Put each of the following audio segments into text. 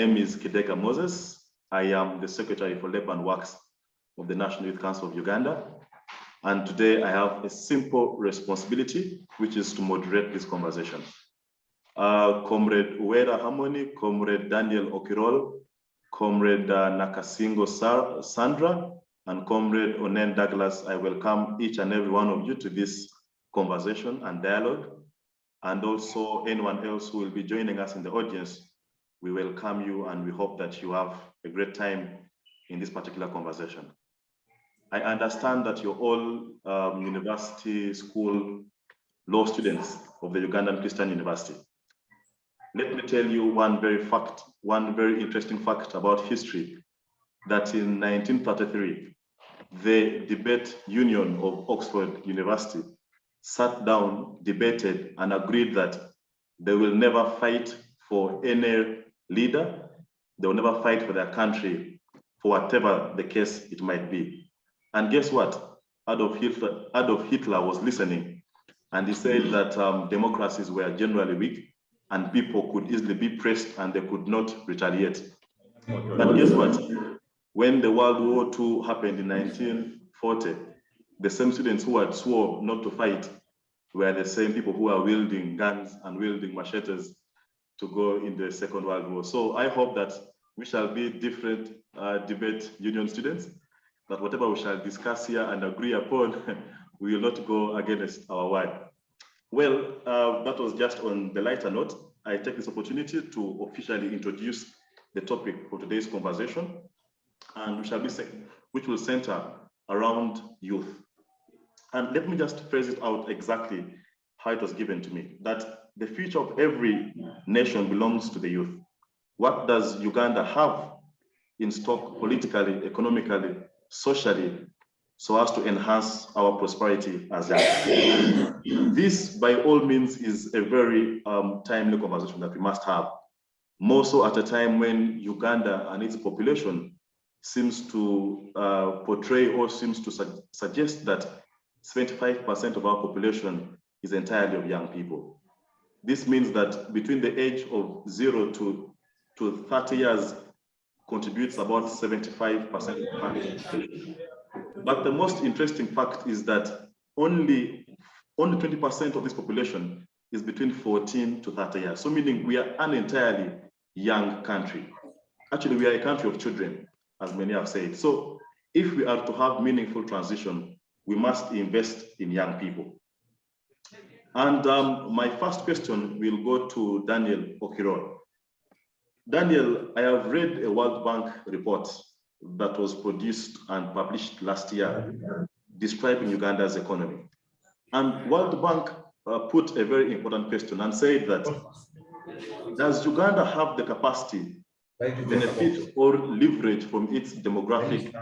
name is Kidega Moses. I am the Secretary for Labor and Works of the National Youth Council of Uganda. And today I have a simple responsibility, which is to moderate this conversation. Comrade Uweera Harmony, Comrade Daniel Okiror, Comrade Nakasingo Sandrah, and Comrade Onen Douglas, I welcome each and every one of you to this conversation and dialogue. And also anyone else who will be joining us in the audience, we welcome you and we hope that you have a great time in this particular conversation. I understand that you're all university, school, law students of the Ugandan Christian University. Let me tell you one very interesting fact about history, that in 1933, the debate union of Oxford University sat down, debated, and agreed that they will never fight for any leader. They will never fight for their country, for whatever the case it might be. And guess what? Adolf Hitler was listening, and he said that democracies were generally weak and people could easily be pressed and they could not retaliate. But guess what? When the World War II happened in 1940, the same students who had sworn not to fight were the same people who are wielding guns and wielding machetes to go in the Second World War. So I hope that we shall be different debate union students, that whatever we shall discuss here and agree upon, we will not go against our word. Well, that was just on the lighter note. I take this opportunity to officially introduce the topic for today's conversation, and which will center around youth. And let me just phrase it out exactly how it was given to me, that the future of every nation belongs to the youth. What does Uganda have in stock politically, economically, socially, so as to enhance our prosperity as young? This, by all means, is a very timely conversation that we must have, more so at a time when Uganda and its population seems to portray or seems to suggest that 75% of our population is entirely of young people. This means that between the age of 0 to 30 years contributes about 75% of the population. But the most interesting fact is that only 20% of this population is between 14 to 30 years. So meaning we are an entirely young country. Actually, we are a country of children, as many have said. So if we are to have meaningful transition, we must invest in young people. And my first question will go to Daniel Okiror. Daniel, I have read a World Bank report that was produced and published last year describing Uganda's economy. And World Bank put a very important question and said that, does Uganda have the capacity to benefit or leverage from its demographic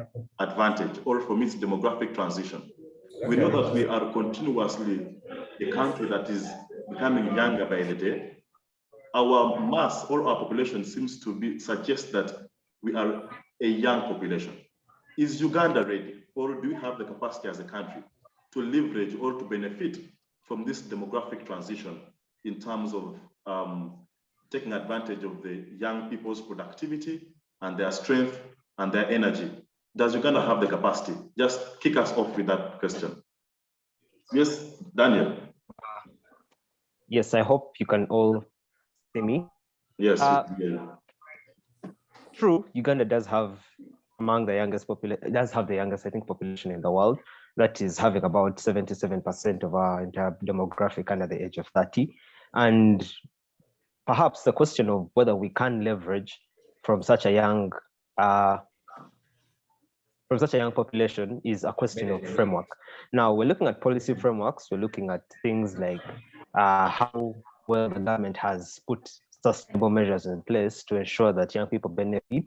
advantage or from its demographic transition? We know that we are continuously a country that is becoming younger by the day. Our mass or our population seems to suggest that we are a young population. Is Uganda ready, or do we have the capacity as a country to leverage or to benefit from this demographic transition in terms of taking advantage of the young people's productivity and their strength and their energy? Does Uganda have the capacity? Just kick us off with that question. Yes, Daniel. Yes, I hope you can all see me. Yes. True, Uganda does have among the youngest population, does have the youngest, I think, population in the world. That is having about 77% of our entire demographic under the age of 30. And perhaps the question of whether we can leverage from such a young population is a question of framework. Now, we're looking at policy frameworks. We're looking at things like how well the government has put sustainable measures in place to ensure that young people benefit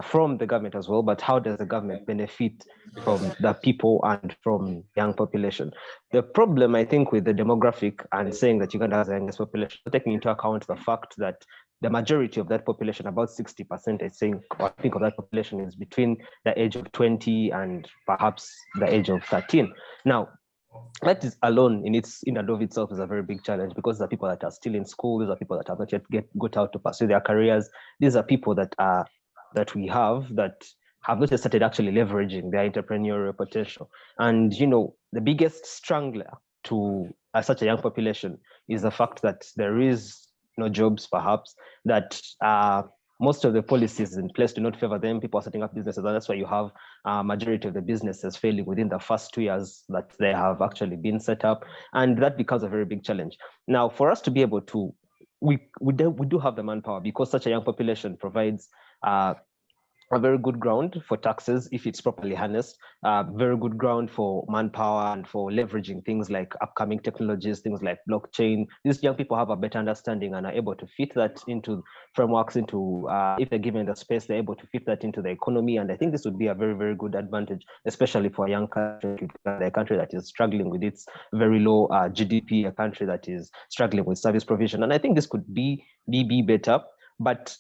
from the government as well, but how does the government benefit from the people and from young population? The problem, I think, with the demographic and saying that Uganda has the youngest population, taking into account the fact that the majority of that population, about 60%, I think of that population is between the age of 20 and perhaps the age of 13. Now, that is alone in and of itself is a very big challenge, because there are people that are still in school. These are people that have not yet got out to pursue their careers. These are people that we have that have not yet started actually leveraging their entrepreneurial potential. And the biggest strangler to such a young population is the fact that there is no jobs, perhaps, that most of the policies in place do not favor them. People are setting up businesses, and that's why you have majority of the businesses failing within the first 2 years that they have actually been set up, and that becomes a very big challenge. Now, for us to be able to, we do have the manpower, because such a young population provides a very good ground for taxes if it's properly harnessed, very good ground for manpower and for leveraging things like upcoming technologies, things like blockchain. These young people have a better understanding and are able to fit that into frameworks, into if they're given the space, they're able to fit that into the economy. And I think this would be a very, very good advantage, especially for a young country, a country that is struggling with its very low GDP, a country that is struggling with service provision. And I think this could be better, but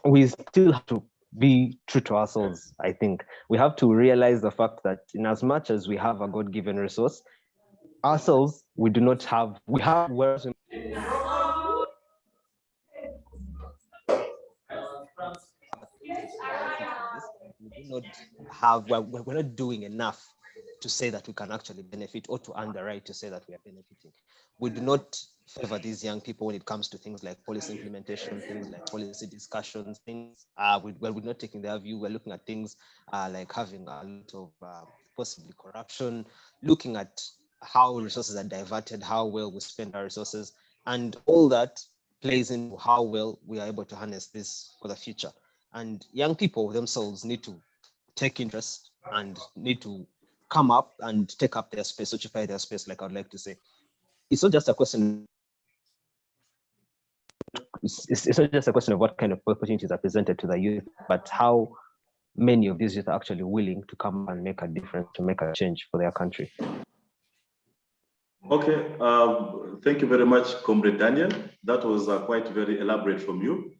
we still have to be true to ourselves. I think we have to realize the fact that in as much as we have a God-given resource, ourselves, we do not have, we have worse. We do not have, we're not doing enough to say that we can actually benefit, or to underwrite to say that we are benefiting. We do not favor these young people when it comes to things like policy implementation, things like policy discussions, things we're not taking their view. We're looking at things like having a lot of possibly corruption, looking at how resources are diverted, how well we spend our resources, and all that plays into how well we are able to harness this for the future. And young people themselves need to take interest and need to come up and take up their space, occupy their space, like I would like to say. It's not just a question. It's not just a question of what kind of opportunities are presented to the youth, but how many of these youth are actually willing to come and make a difference, to make a change for their country. Okay, thank you very much, Comrade Daniel. That was quite very elaborate from you.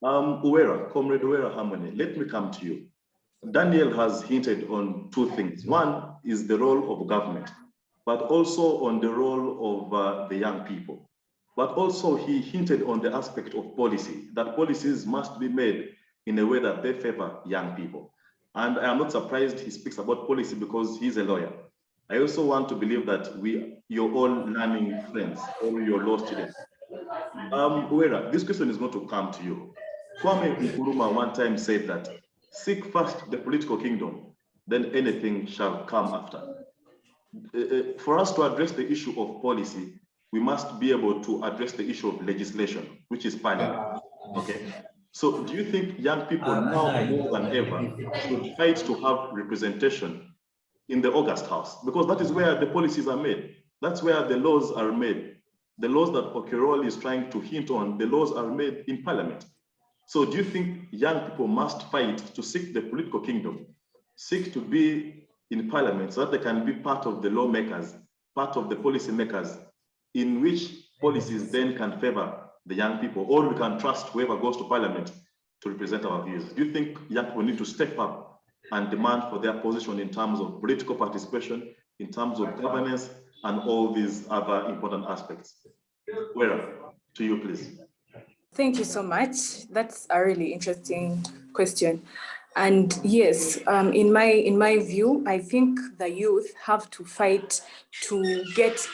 Uweera, Comrade Uweera Harmony, let me come to you. Daniel has hinted on two things. One is the role of government, but also on the role of the young people. But also he hinted on the aspect of policy, that policies must be made in a way that they favor young people. And I am not surprised he speaks about policy because he's a lawyer. I also want to believe that you're all learning friends, all your law students. Uweera, this question is going to come to you. Kwame Nkrumah one time said that, seek first the political kingdom, then anything shall come after. For us to address the issue of policy, we must be able to address the issue of legislation, which is parliament. Okay. So do you think young people now more than ever should fight to have representation in the August House? Because that is where the policies are made. That's where the laws are made. The laws that Okiror is trying to hint on, the laws are made in parliament. So do you think young people must fight to seek the political kingdom, seek to be in parliament so that they can be part of the lawmakers, part of the policy makers, in which policies then can favor the young people, or we can trust whoever goes to parliament to represent our views? Do you think young people need to step up and demand for their position in terms of political participation, in terms of governance, and all these other important aspects? Uweera, to you, please. Thank you so much. That's a really interesting question. And yes, in my view, I think the youth have to fight to get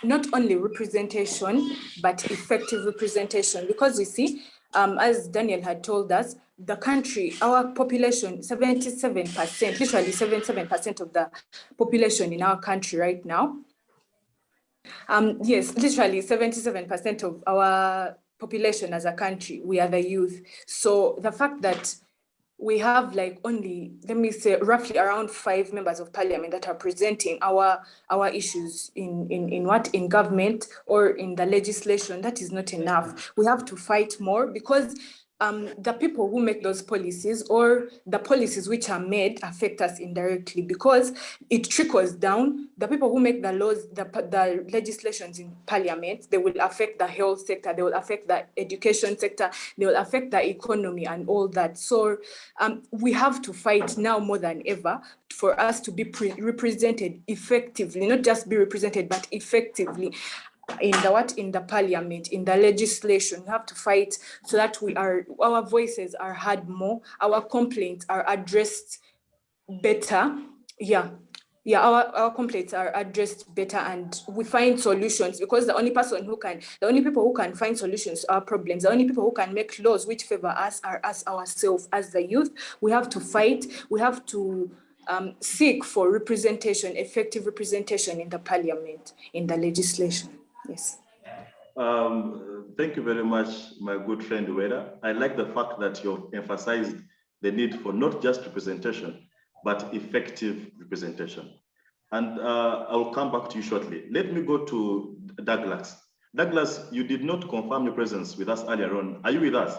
not only representation, but effective representation. Because you see, as Daniel had told us, the country, our population, 77%, literally 77% of the population in our country right now. Yes, literally 77% of our population as a country, we are the youth. So the fact that we have like only, let me say, roughly around 5 members of parliament that are presenting our issues in government or in the legislation, that is not enough. We have to fight more, because the people who make those policies or the policies which are made affect us indirectly because it trickles down. The people who make the laws, the legislations in parliament, they will affect the health sector, they will affect the education sector, they will affect the economy and all that. So we have to fight now more than ever for us to be represented effectively, not just be represented, but effectively in the parliament, in the legislation. We have to fight so that our voices are heard more, our complaints are addressed better. Our complaints are addressed better and we find solutions, because the only people who can find solutions to our problems, the only people who can make laws which favor us are us ourselves as the youth. We have to fight, we have to seek for representation, effective representation in the parliament, in the legislation. Yes. Thank you very much, my good friend Uweera. I like the fact that you've emphasized the need for not just representation, but effective representation. And I'll come back to you shortly. Let me go to Douglas. Douglas, you did not confirm your presence with us earlier on. Are you with us?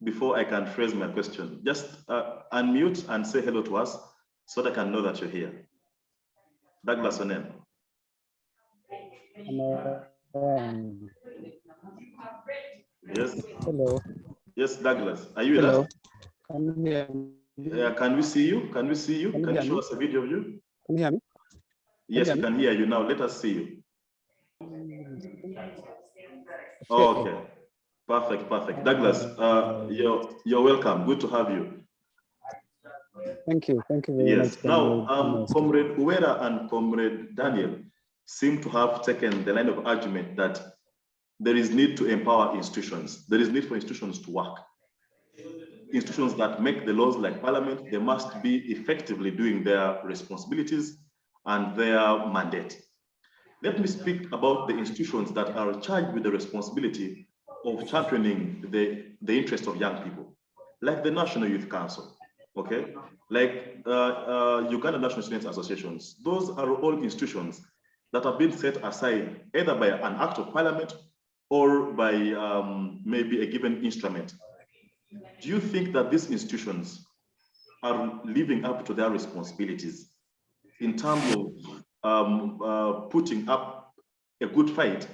Before I can phrase my question, just unmute and say hello to us so that I can know that you're here. Douglas Onen. Yes. Hello. Yes, Douglas. Are you with Hello. us? Can we see you? Can we see you? Can you show us a video of you? Can you hear me? Yes, we can hear you now. Let us see you. Oh, okay. Perfect, perfect. Douglas, you're welcome. Good to have you. Thank you. Thank you very much. Yes. Now, Comrade Uweera and Comrade Daniel seem to have taken the line of argument that there is need to empower institutions. There is need for institutions to work. Institutions that make the laws like Parliament, they must be effectively doing their responsibilities and their mandate. Let me speak about the institutions that are charged with the responsibility of championing the interest of young people, like the National Youth Council, okay? Like Uganda National Students Associations. Those are all institutions that have been set aside either by an act of Parliament or by maybe a given instrument. Do you think that these institutions are living up to their responsibilities in terms of putting up a good fight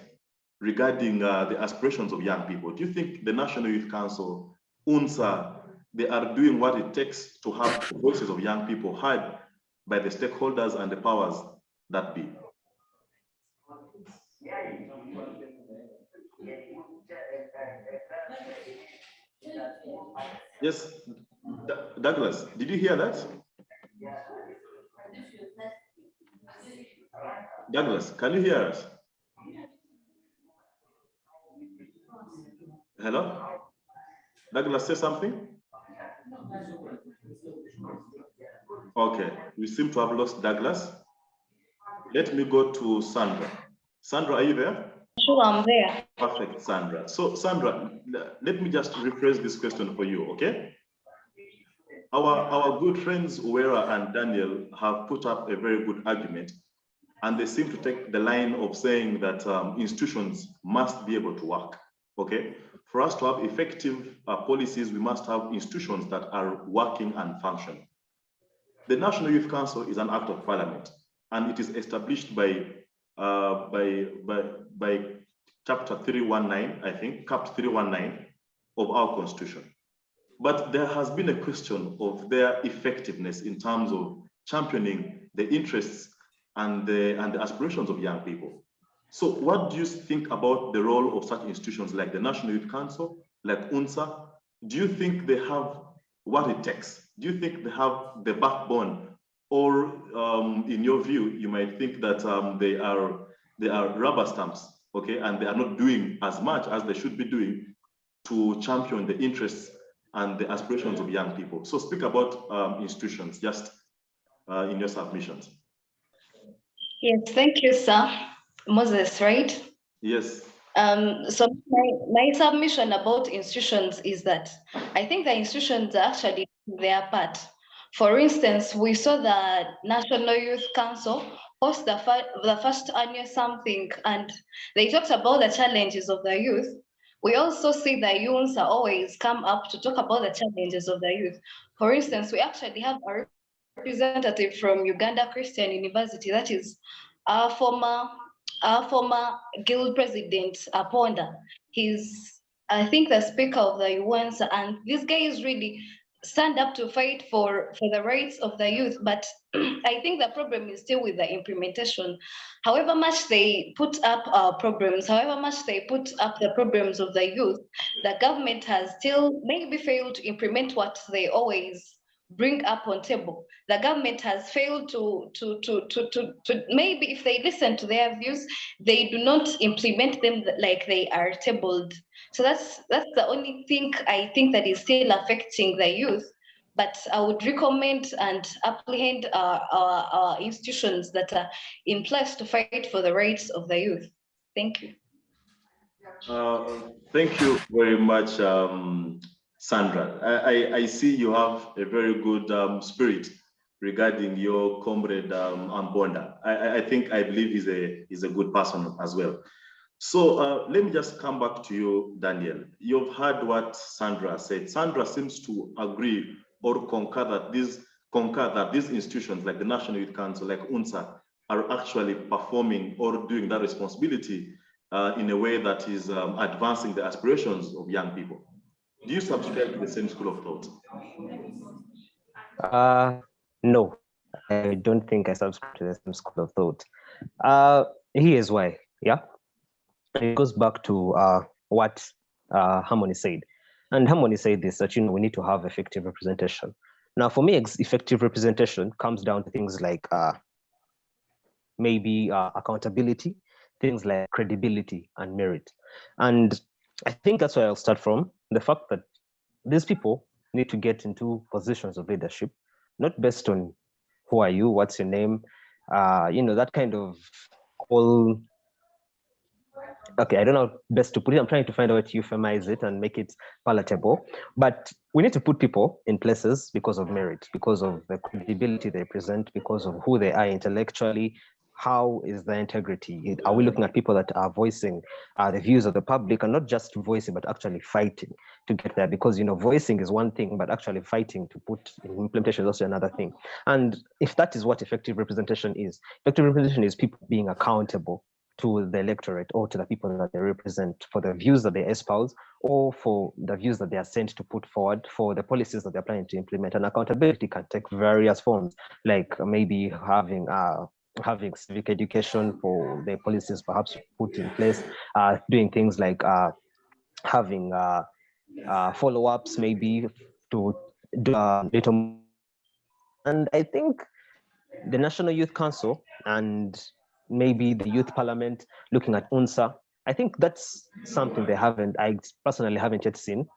regarding the aspirations of young people? Do you think the National Youth Council, UNSA, they are doing what it takes to have the voices of young people heard by the stakeholders and the powers that be? Yes, Douglas, did you hear that? Douglas, can you hear us? Hello? Douglas, say something? Okay, we seem to have lost Douglas. Let me go to Sandrah. Sandrah, are you there? Sure, I'm there. Perfect, Sandrah. So, Sandrah, let me just rephrase this question for you, okay? Our good friends Uweera and Daniel have put up a very good argument, and they seem to take the line of saying that institutions must be able to work, okay? For us to have effective policies, we must have institutions that are working and functioning. The National Youth Council is an act of Parliament, and it is established by Chapter 319, I think, Cap 319 of our Constitution. But there has been a question of their effectiveness in terms of championing the interests and the aspirations of young people. So what do you think about the role of such institutions like the National Youth Council, like UNSA? Do you think they have what it takes? Do you think they have the backbone? Or in your view, you might think that they are rubber stamps, okay, and they are not doing as much as they should be doing to champion the interests and the aspirations of young people. So speak about institutions, just in your submissions. Yes, thank you, sir. Moses, right? Yes. So my submission about institutions is that I think the institutions are actually doing their part. For instance, we saw the National Youth Council host the first annual something, and they talked about the challenges of the youth. we also see the youths are always come up to talk about the challenges of the youth. For instance, we actually have a representative from Uganda Christian University, that is our former guild president, Ponda. He's, I think, the speaker of the UN, and this guy is really stand up to fight for the rights of the youth. But I think the problem is still with the implementation. However much they put up problems, however much they put up the problems of the youth, the government has still maybe failed to implement what they always bring up on table. The government has failed to maybe if they listen to their views, they do not implement them like they are tabled. So that's the only thing I think that is still affecting the youth. But I would recommend and apprehend our institutions that are in place to fight for the rights of the youth. Thank you. Thank you very much, Sandrah. I see you have a very good spirit regarding your comrade Ambonda. I believe he's a good person as well. So let me just come back to you, Daniel. You've heard what Sandrah said. Sandrah seems to agree or concur that these institutions like the National Youth Council, like UNSA, are actually performing or doing that responsibility in a way that is advancing the aspirations of young people. Do you subscribe to the same school of thought? No, I don't think I subscribe to the same school of thought. Here's why, yeah? It goes back to what Harmony said. And Harmony said this, that, we need to have effective representation. Now, for me, effective representation comes down to things like maybe accountability, things like credibility and merit. And I think that's where I'll start from, the fact that these people need to get into positions of leadership, not based on who are you, what's your name, that kind of whole, okay, I don't know best to put it. I'm trying to find out how to euphemize it and make it palatable. But we need to put people in places because of merit, because of the credibility they present, because of who they are intellectually. How is the integrity? Are we looking at people that are voicing the views of the public, and not just voicing, but actually fighting to get there? Because, voicing is one thing, but actually fighting to put in implementation is also another thing. And if that is what effective representation is people being accountable to the electorate or to the people that they represent for the views that they espouse or for the views that they are sent to put forward for the policies that they're planning to implement. And accountability can take various forms, like maybe having civic education for the policies perhaps put in place, doing things like having follow-ups maybe to do little. And I think the National Youth Council and maybe the Youth Parliament looking at UNSA, I think that's something I personally haven't yet seen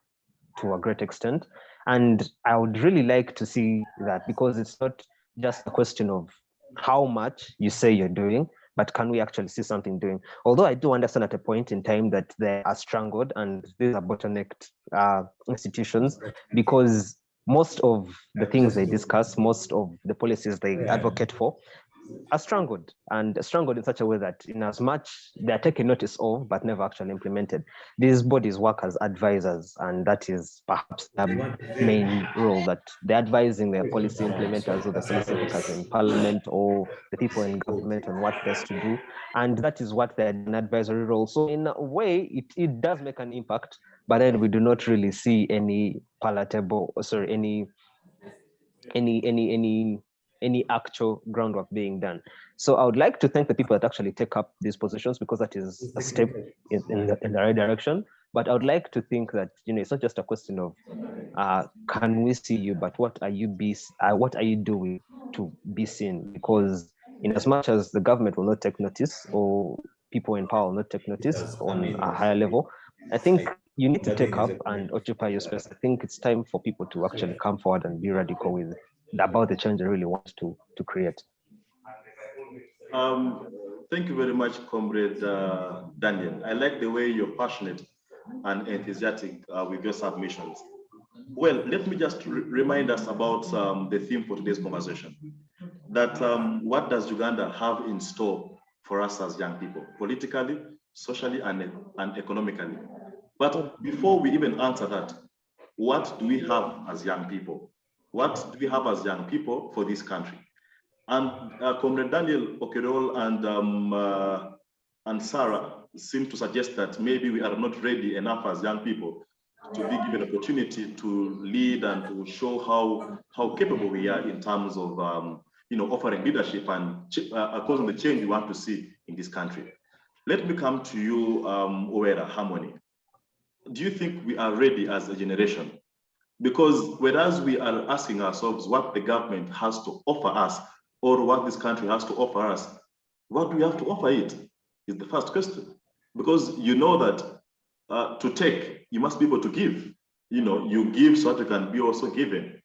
to a great extent. And I would really like to see that, because it's not just a question of how much you say you're doing, but can we actually see something doing? Although I do understand at a point in time that they are strangled and these are bottlenecked institutions, because most of the things they discuss, most of the policies they advocate for are strangled, and strangled in such a way that in as much they are taken notice of, but never actually implemented. These bodies work as advisors, and that is perhaps the main role, that they're advising the policy implementers or the policy makers in parliament or the people in government on what best to do. And that is what they're an advisory role. So in a way, it does make an impact, but then we do not really see any any actual groundwork being done. So I would like to thank the people that actually take up these positions, because that is a step in the right direction. But I would like to think that it's not just a question of can we see you, but what are you doing to be seen? Because in as much as the government will not take notice, or people in power will not take notice on a higher level, I think you need to take up and occupy your space. I think it's time for people to actually come forward and be radical with about the change they really want to create. Thank you very much, Comrade Daniel. I like the way you're passionate and enthusiastic with your submissions. Well, let me just remind us about the theme for today's conversation. That what does Uganda have in store for us as young people, politically, socially, and economically? But before we even answer that, what do we have as young people? What do we have as young people for this country? And Comrade Daniel, Okiror, and Sandrah seem to suggest that maybe we are not ready enough as young people to be given opportunity to lead and to show how capable we are in terms of offering leadership and causing the change we want to see in this country. Let me come to you, Uweera, Harmony. Do you think we are ready as a generation? Because whereas we are asking ourselves what the government has to offer us or what this country has to offer us, what do we have to offer it is the first question. Because you know that to take, you must be able to give. You give so that you can be also given.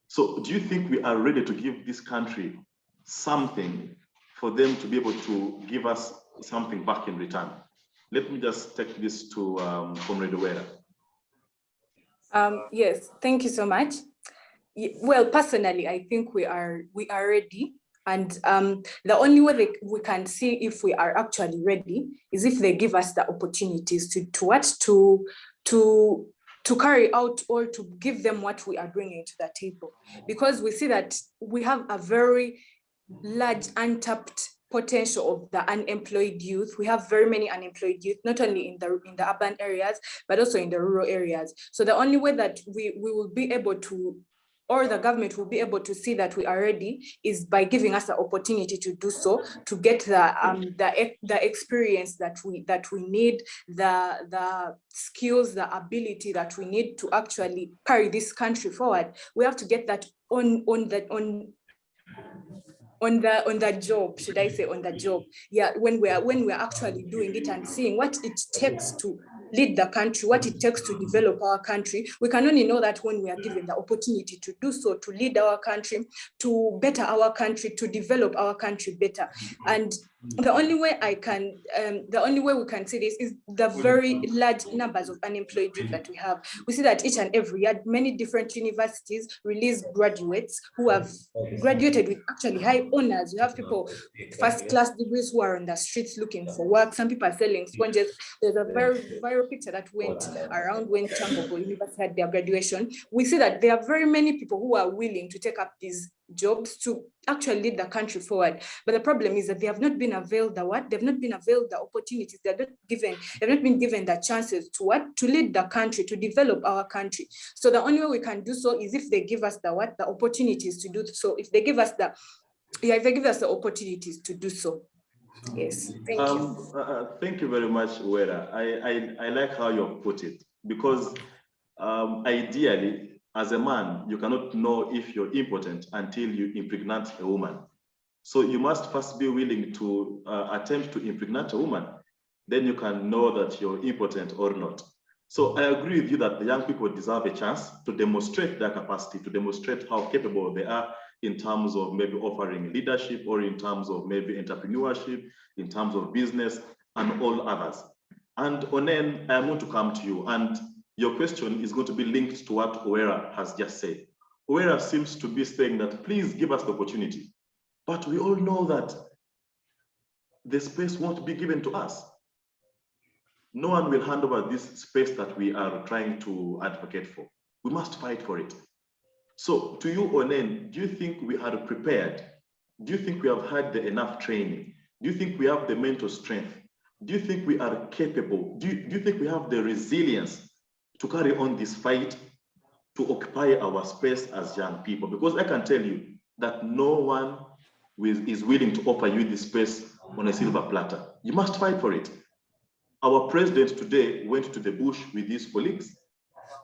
So do you think we are ready to give this country something for them to be able to give us something back in return? Let me just take this to Comrade Uweera. Yes, thank you so much. Well, personally, I think we are ready. And the only way we can see if we are actually ready is if they give us the opportunities to carry out or to give them what we are bringing to the table. Because we see that we have a very large untapped potential of the unemployed youth. We have very many unemployed youth, not only in the urban areas, but also in the rural areas. So the only way that we will be able to, or the government will be able to see that we are ready, is by giving us the opportunity to do so, to get the experience that we need, the skills, the ability that we need to actually carry this country forward. We have to get that on the job, should I say on the job? Yeah, when we're actually doing it and seeing what it takes to lead the country, what it takes to develop our country. We can only know that when we are given the opportunity to do so, to lead our country, to better our country, to develop our country better. And the only way we can see this is the very large numbers of unemployed youth that we have. We see that each and every year, many different universities release graduates who have graduated with actually high honors. We have people with first-class degrees who are on the streets looking for work. Some people are selling sponges. There's a very viral picture that went around when Chambogo University had their graduation. We see that there are very many people who are willing to take up these jobs to actually lead the country forward. But the problem is that they have not been availed they've not been availed the opportunities, they've not been given the chances to lead the country, to develop our country. So the only way we can do so is if they give us the opportunities to do so, if they give us the opportunities to do so. Yes, thank you. Thank you very much, Uweera. I like how you put it, because ideally, as a man, you cannot know if you're impotent until you impregnate a woman. So you must first be willing to attempt to impregnate a woman. Then you can know that you're impotent or not. So I agree with you that the young people deserve a chance to demonstrate their capacity, to demonstrate how capable they are in terms of maybe offering leadership, or in terms of maybe entrepreneurship, in terms of business, and all others. And Onen, I want to come to you, and your question is going to be linked to what Uweera has just said. Uweera seems to be saying that, please give us the opportunity. But we all know that the space won't be given to us. No one will hand over this space that we are trying to advocate for. We must fight for it. So to you, Onen, do you think we are prepared? Do you think we have had enough training? Do you think we have the mental strength? Do you think we are capable? Do you think we have the resilience to carry on this fight, to occupy our space as young people? Because I can tell you that no one is willing to offer you this space on a silver platter. You must fight for it. Our president today went to the bush with his colleagues.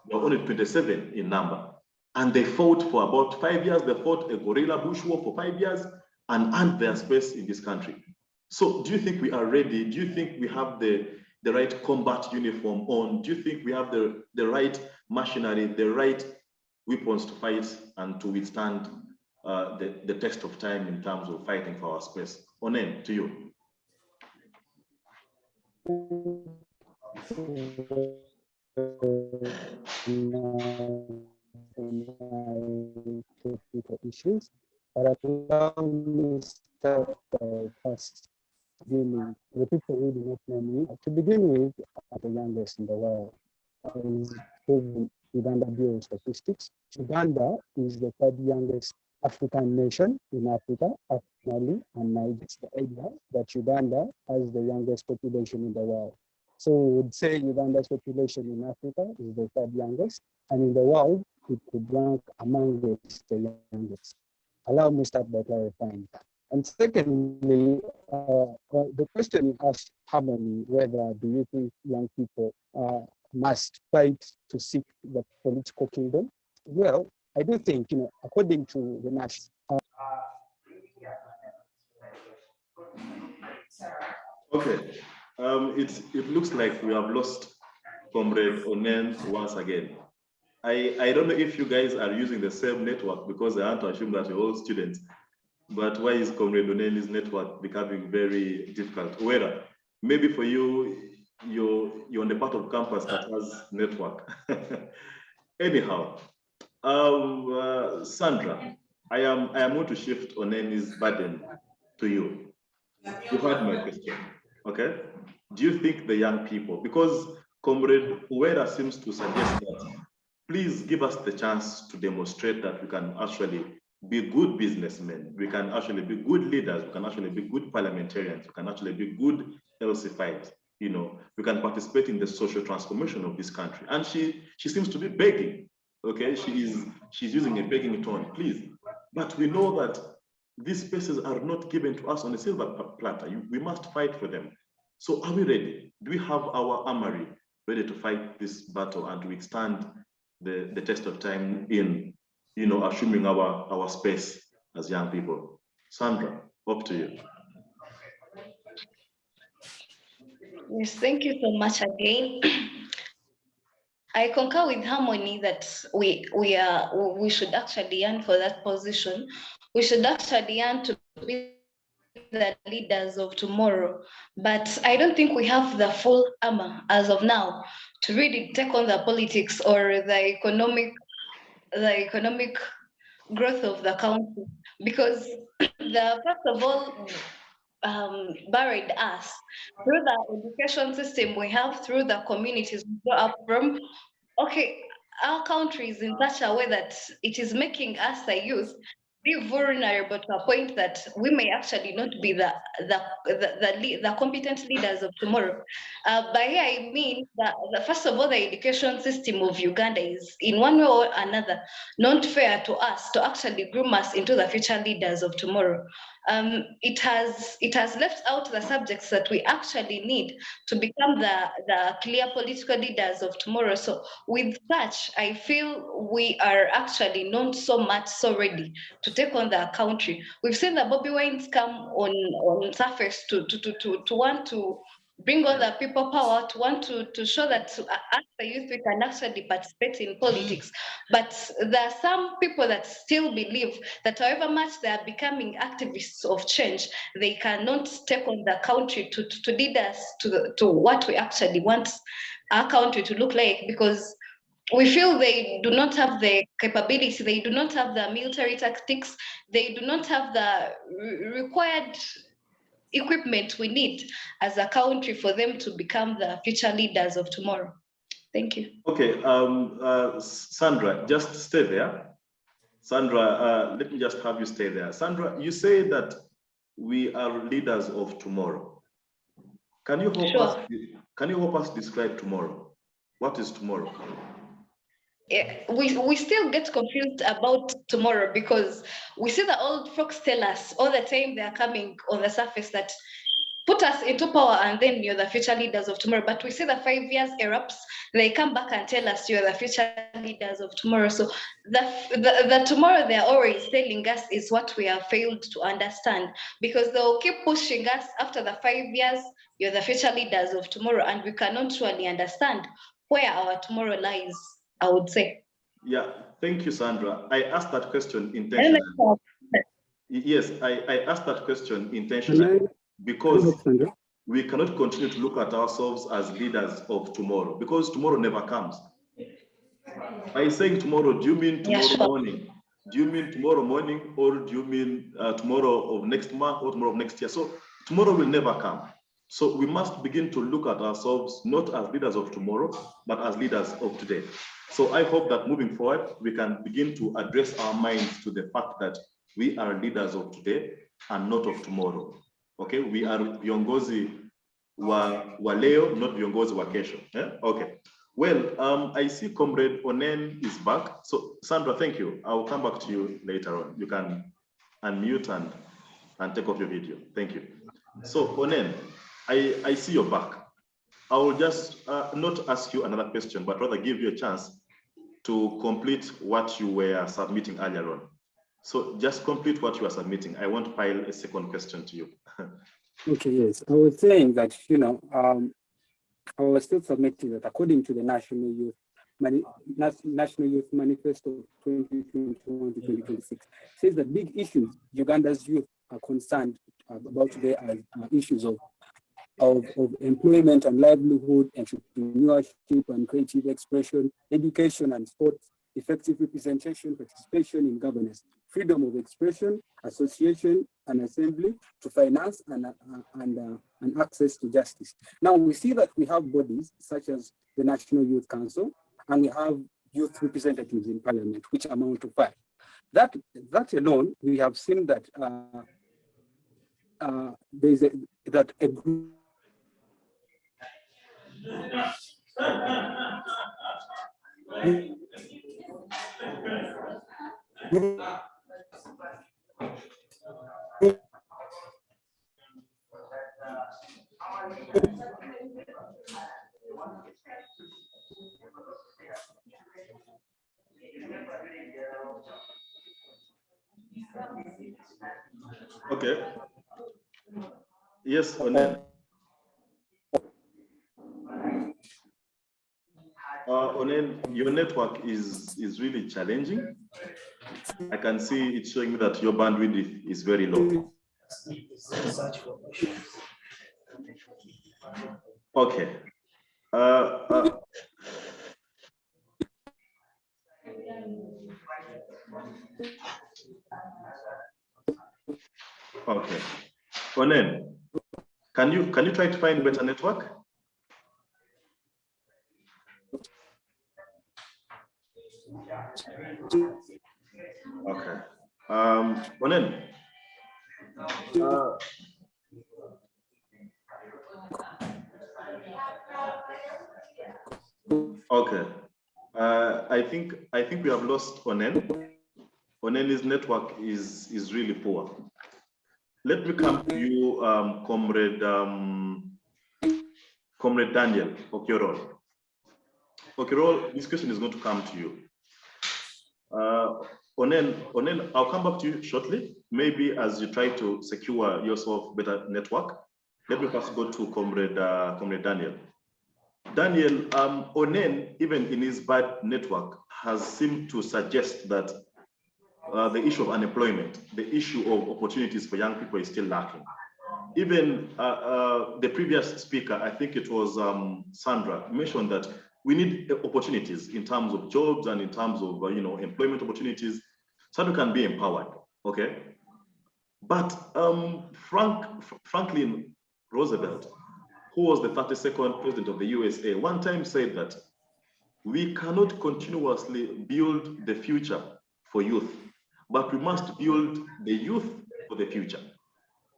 They were only 27 in number. And they fought for about 5 years. They fought a guerrilla bush war for 5 years and earned their space in this country. So do you think we are ready? Do you think we have the right combat uniform on? Do you think we have the right machinery, the right weapons to fight and to withstand the test of time in terms of fighting for our space? Onen, to you. Issues, but allow me to start by first dealing with people who do not know me. To begin with, I'm the youngest in the world. as proven Uganda Bureau of Statistics, Uganda is the third youngest African nation in Africa, actually, and now it's the idea that Uganda has the youngest population in the world. So we would say Uganda's population in Africa is the third youngest, and in the world, it could rank among the youngest. Allow me to start by clarifying that. And secondly, the question asked Harmony, whether do you think young people must fight to seek the political kingdom? Well, I do think, according to the national. Okay, it looks like we have lost Comrade Onen once again. I don't know if you guys are using the same network, because I want to assume that you're all students. But why is Comrade Onen's network becoming very difficult? Uweera, maybe for you, you're on the part of campus that has network. Anyhow, Sandrah, I am going to shift Onen's burden to you. You heard my question, okay? Do you think the young people, because Comrade Uweera seems to suggest that, please give us the chance to demonstrate that we can actually be good businessmen, we can actually be good leaders, we can actually be good parliamentarians, we can actually be good LC5s, we can participate in the social transformation of this country. And she seems to be begging, okay? She's using a begging tone, please. But we know that these spaces are not given to us on a silver platter. We must fight for them. So are we ready? Do we have our armory ready to fight this battle and to withstand the test of time in assuming our space as young people? Sandrah, up to you. Yes, thank you so much again. I concur with Harmony that we should actually yearn for that position. We should actually yearn to be the leaders of tomorrow. But I don't think we have the full armor as of now to really take on the politics or the economic growth of the country, because first of all, buried us through the education system we have, through the communities we grow up from. Okay, our country is in such a way that it is making us, the youth, be vulnerable to a point that we may actually not be the competent leaders of tomorrow. By here I mean that first of all, the education system of Uganda is in one way or another not fair to us to actually groom us into the future leaders of tomorrow. It has left out the subjects that we actually need to become the clear political leaders of tomorrow. So with such, I feel we are actually not so ready to take on the country. We've seen the Bobby Wines come on surface to want to bring all the people power, to want to show that as the youth we can actually participate in politics. But there are some people that still believe that however much they are becoming activists of change, they cannot take on the country to lead us to what we actually want our country to look like, because we feel they do not have the capability, they do not have the military tactics, they do not have the required equipment we need as a country for them to become the future leaders of tomorrow. Thank you. Okay, Sandrah, just stay there. Sandrah, let me just have you stay there. Sandrah, you say that we are leaders of tomorrow. Can you help us describe tomorrow? What is tomorrow? We still get confused about tomorrow, because we see the old folks tell us all the time, they are coming on the surface that put us into power and then you're the future leaders of tomorrow. But we see the 5 years erupts, they come back and tell us you're the future leaders of tomorrow. So the tomorrow they're always telling us is what we have failed to understand, because they'll keep pushing us after the 5 years, you're the future leaders of tomorrow, and we cannot really understand where our tomorrow lies, I would say. Yeah, thank you, Sandrah. I asked that question intentionally. Yes, I asked that question intentionally because we cannot continue to look at ourselves as leaders of tomorrow, because tomorrow never comes. By saying tomorrow, do you mean tomorrow morning? Do you mean tomorrow morning, or do you mean tomorrow of next month or tomorrow of next year? So tomorrow will never come. So we must begin to look at ourselves not as leaders of tomorrow, but as leaders of today. So I hope that moving forward, we can begin to address our minds to the fact that we are leaders of today and not of tomorrow. Okay, we are viongozi wa leo, not viongozi wa kesho. Yeah? Okay. Well, I see Comrade Onen is back. So Sandrah, thank you. I'll come back to you later on. You can unmute and take off your video. Thank you. So Onen, I see you're back. I will just not ask you another question, but rather give you a chance to complete what you were submitting earlier on. So just complete what you are submitting. I won't pile a second question to you. Okay, yes. I was saying that, I was still submitting that according to the National Youth Manifesto 2021 to 2026, says that big issues Uganda's youth are concerned about today are issues of employment and livelihood, entrepreneurship and creative expression, education and sports, effective representation, participation in governance, freedom of expression, association and assembly, to finance and access to justice. Now we see that we have bodies such as the National Youth Council, and we have youth representatives in parliament, which amount to 5. That alone, we have seen that there's a group. Okay. Yes, Onen. Onen, your network is really challenging. I can see it showing me that your bandwidth is very low. Okay. Okay. Onen, can you try to find better network? Okay. Onen. Okay. I think we have lost Onen. Onen's network is really poor. Let me come to you, Comrade Daniel Okiror. Okiror, this question is going to come to you. Onen, I'll come back to you shortly. Maybe as you try to secure yourself better network. Let me first go to Comrade Daniel. Daniel, Onen, even in his bad network, has seemed to suggest that the issue of unemployment, the issue of opportunities for young people is still lacking. Even the previous speaker, I think it was Sandrah, mentioned that we need opportunities in terms of jobs and in terms of employment opportunities, so we can be empowered. Okay, but Franklin Roosevelt, who was the 32nd president of the USA, one time said that we cannot continuously build the future for youth, but we must build the youth for the future.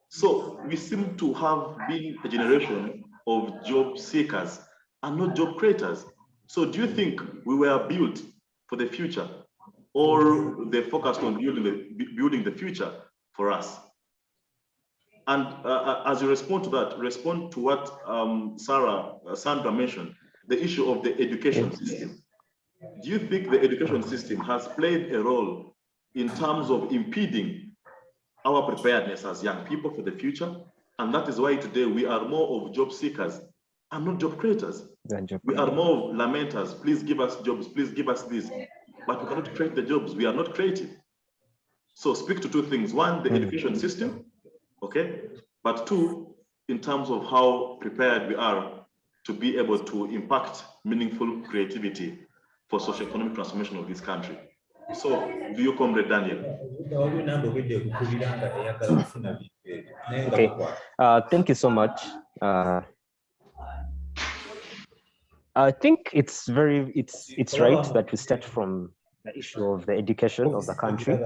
So we seem to have been a generation of job seekers and not job creators. So do you think we were built for the future, or they focused on building the future for us? And as you respond to that, respond to what Sandrah mentioned, the issue of the education system. Do you think the education system has played a role in terms of impeding our preparedness as young people for the future? And that is why today we are more of job seekers and not job creators. We are more of lamenters. Please give us jobs, please give us this. But we cannot create the jobs. We are not creative. So speak to two things. One, the education system, okay? But two, in terms of how prepared we are to be able to impact meaningful creativity for socio-economic transformation of this country. So, do you, Comrade Daniel? Okay. Thank you so much. I think it's right that we start from the issue of the education of the country,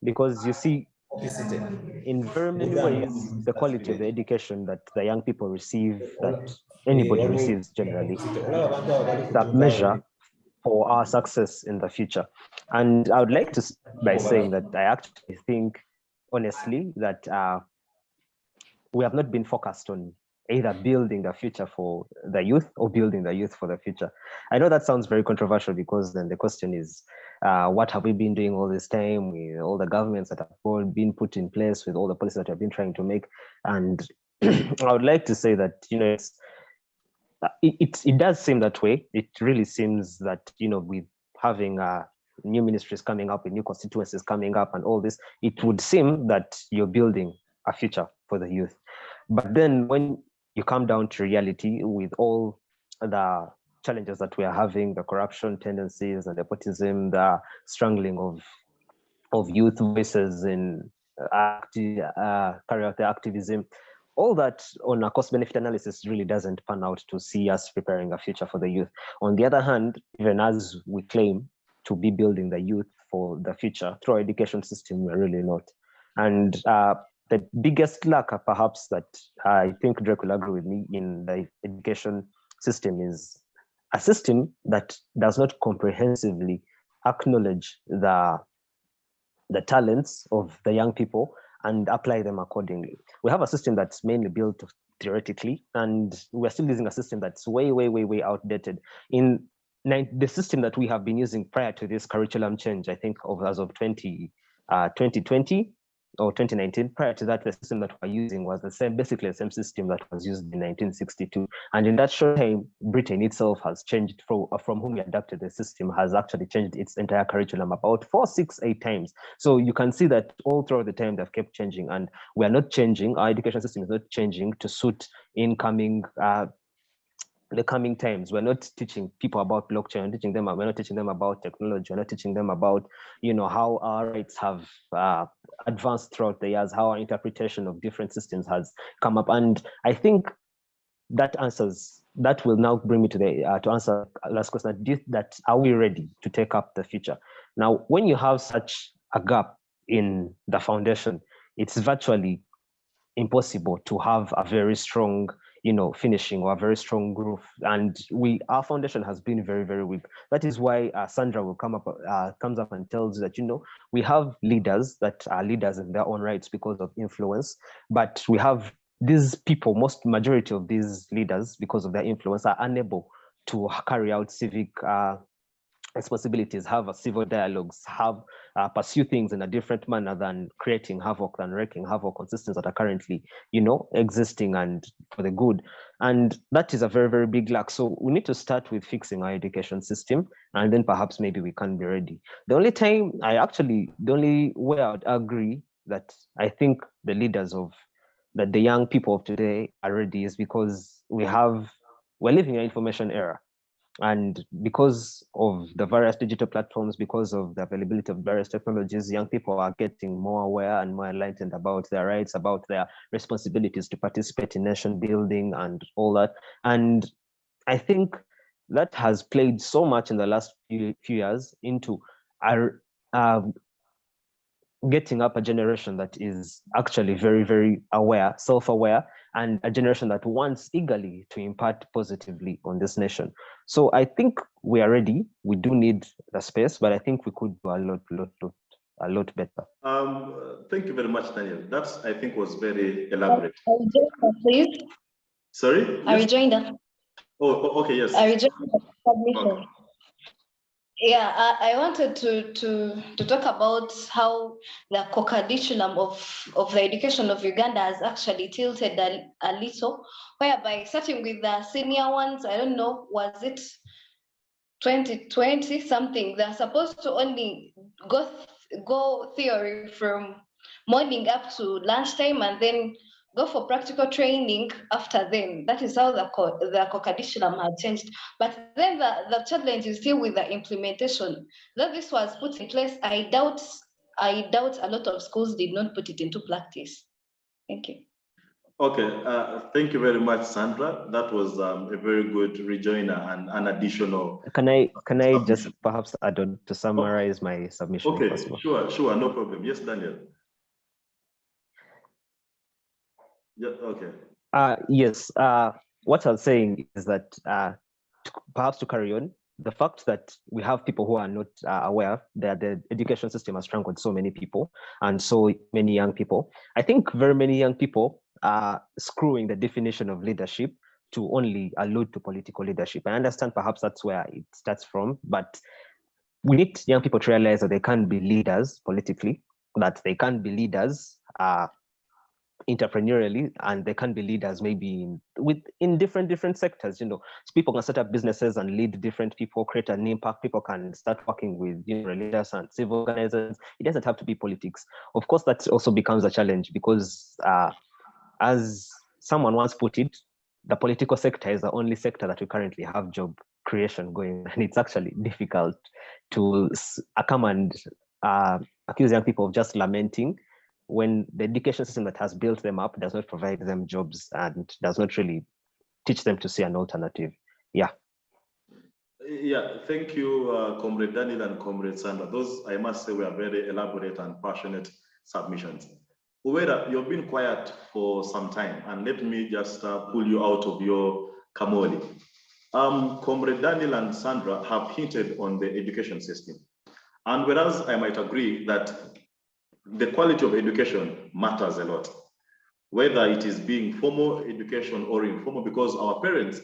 because you see, in very many ways, the quality of the education that the young people receive, that anybody receives generally, is a measure for our success in the future. And I would like to start by saying that I actually think, honestly, that we have not been focused on either building the future for the youth or building the youth for the future. I know that sounds very controversial, because then the question is, what have we been doing all this time with all the governments that have all been put in place, with all the policies that we have been trying to make? And I would like to say that, it does seem that way. It really seems that, with having new ministries coming up, with new constituencies coming up and all this, it would seem that you're building a future for the youth. But then when you come down to reality, with all the challenges that we are having, the corruption tendencies, the nepotism, the strangling of youth voices in character activism, all that on a cost-benefit analysis really doesn't pan out to see us preparing a future for the youth. On the other hand, even as we claim to be building the youth for the future through our education system, we're really not. And the biggest lack, perhaps, that I think Drake will agree with me in the education system is a system that does not comprehensively acknowledge the talents of the young people and apply them accordingly. We have a system that's mainly built theoretically, and we're still using a system that's way, way, way, way outdated. In the system that we have been using prior to this curriculum change, I think as of 2020 or 2019, prior to that, the system that we're using was basically the same system that was used in 1962. And in that short time, Britain itself has changed from whom we adapted the system, has actually changed its entire curriculum about 4, 6, 8 times. So you can see that all throughout the time they've kept changing, and we are not changing. Our education system is not changing to suit the coming times. We're not teaching people about blockchain. We're not teaching them about technology. We're not teaching them about, how our rights have advanced throughout the years, how our interpretation of different systems has come up. And I think that will now bring me to to answer the last question, that are we ready to take up the future? Now, when you have such a gap in the foundation, it's virtually impossible to have a very strong finishing or a very strong roof, and our foundation has been very, very weak. That is why Sandrah will comes up and tells you that we have leaders that are leaders in their own rights because of influence, but we have these people, majority of these leaders, because of their influence, are unable to carry out civic responsibilities, have a civil dialogues, pursue things in a different manner than creating havoc, than wreaking havoc on systems that are currently, existing and for the good. And that is a very, very big lack. So we need to start with fixing our education system, and then perhaps maybe we can be ready. The only way I would agree that I think the young people of today are ready is because we're living in an information era. And because of the various digital platforms, because of the availability of various technologies, young people are getting more aware and more enlightened about their rights, about their responsibilities to participate in nation building and all that. And I think that has played so much in the last few years into our getting up a generation that is actually very, very aware, self-aware, and a generation that wants eagerly to impart positively on this nation. So I think we are ready. We do need the space, but I think we could do a lot better. Thank you very much, Daniel. That, I think, was very elaborate. Please. Sorry? I rejoined that. Oh, okay, yes. I rejoined the submission. Okay. Yeah, I wanted to talk about how the curriculum of the education of Uganda has actually tilted a little, whereby starting with the senior ones, I don't know, was it 2020 something? They're supposed to only go theory from morning up to lunchtime, and then go for practical training after then. That is how the curriculum had changed. But then the challenge is still with the implementation. That this was put in place, I doubt a lot of schools did not put it into practice. Thank you. Okay, thank you very much, Sandrah. That was a very good rejoinder and an additional. Can I just perhaps add on to summarize my submission? Okay, if possible? sure, no problem. Yes, Daniel. Yeah, okay. Yes. What I was saying is that perhaps to carry on, the fact that we have people who are not aware that the education system has strangled so many people and so many young people. I think very many young people are screwing the definition of leadership to only allude to political leadership. I understand perhaps that's where it starts from, but we need young people to realize that they can't be leaders politically, that they can't be leaders entrepreneurially, and they can be leaders maybe in different sectors. So people can set up businesses and lead different people, create an impact. People can start working with leaders and civil organizations. It doesn't have to be politics. Of course, that also becomes a challenge because as someone once put it, the political sector is the only sector that we currently have job creation going, and it's actually difficult to come and accuse young people of just lamenting when the education system that has built them up does not provide them jobs and does not really teach them to see an alternative. Yeah. Yeah, thank you, Comrade Daniel and Comrade Sandrah. Those, I must say, were very elaborate and passionate submissions. Uweera, you've been quiet for some time, and let me just pull you out of your kamoli. Comrade Daniel and Sandrah have hinted on the education system. And whereas I might agree that the quality of education matters a lot, whether it is being formal education or informal, because our parents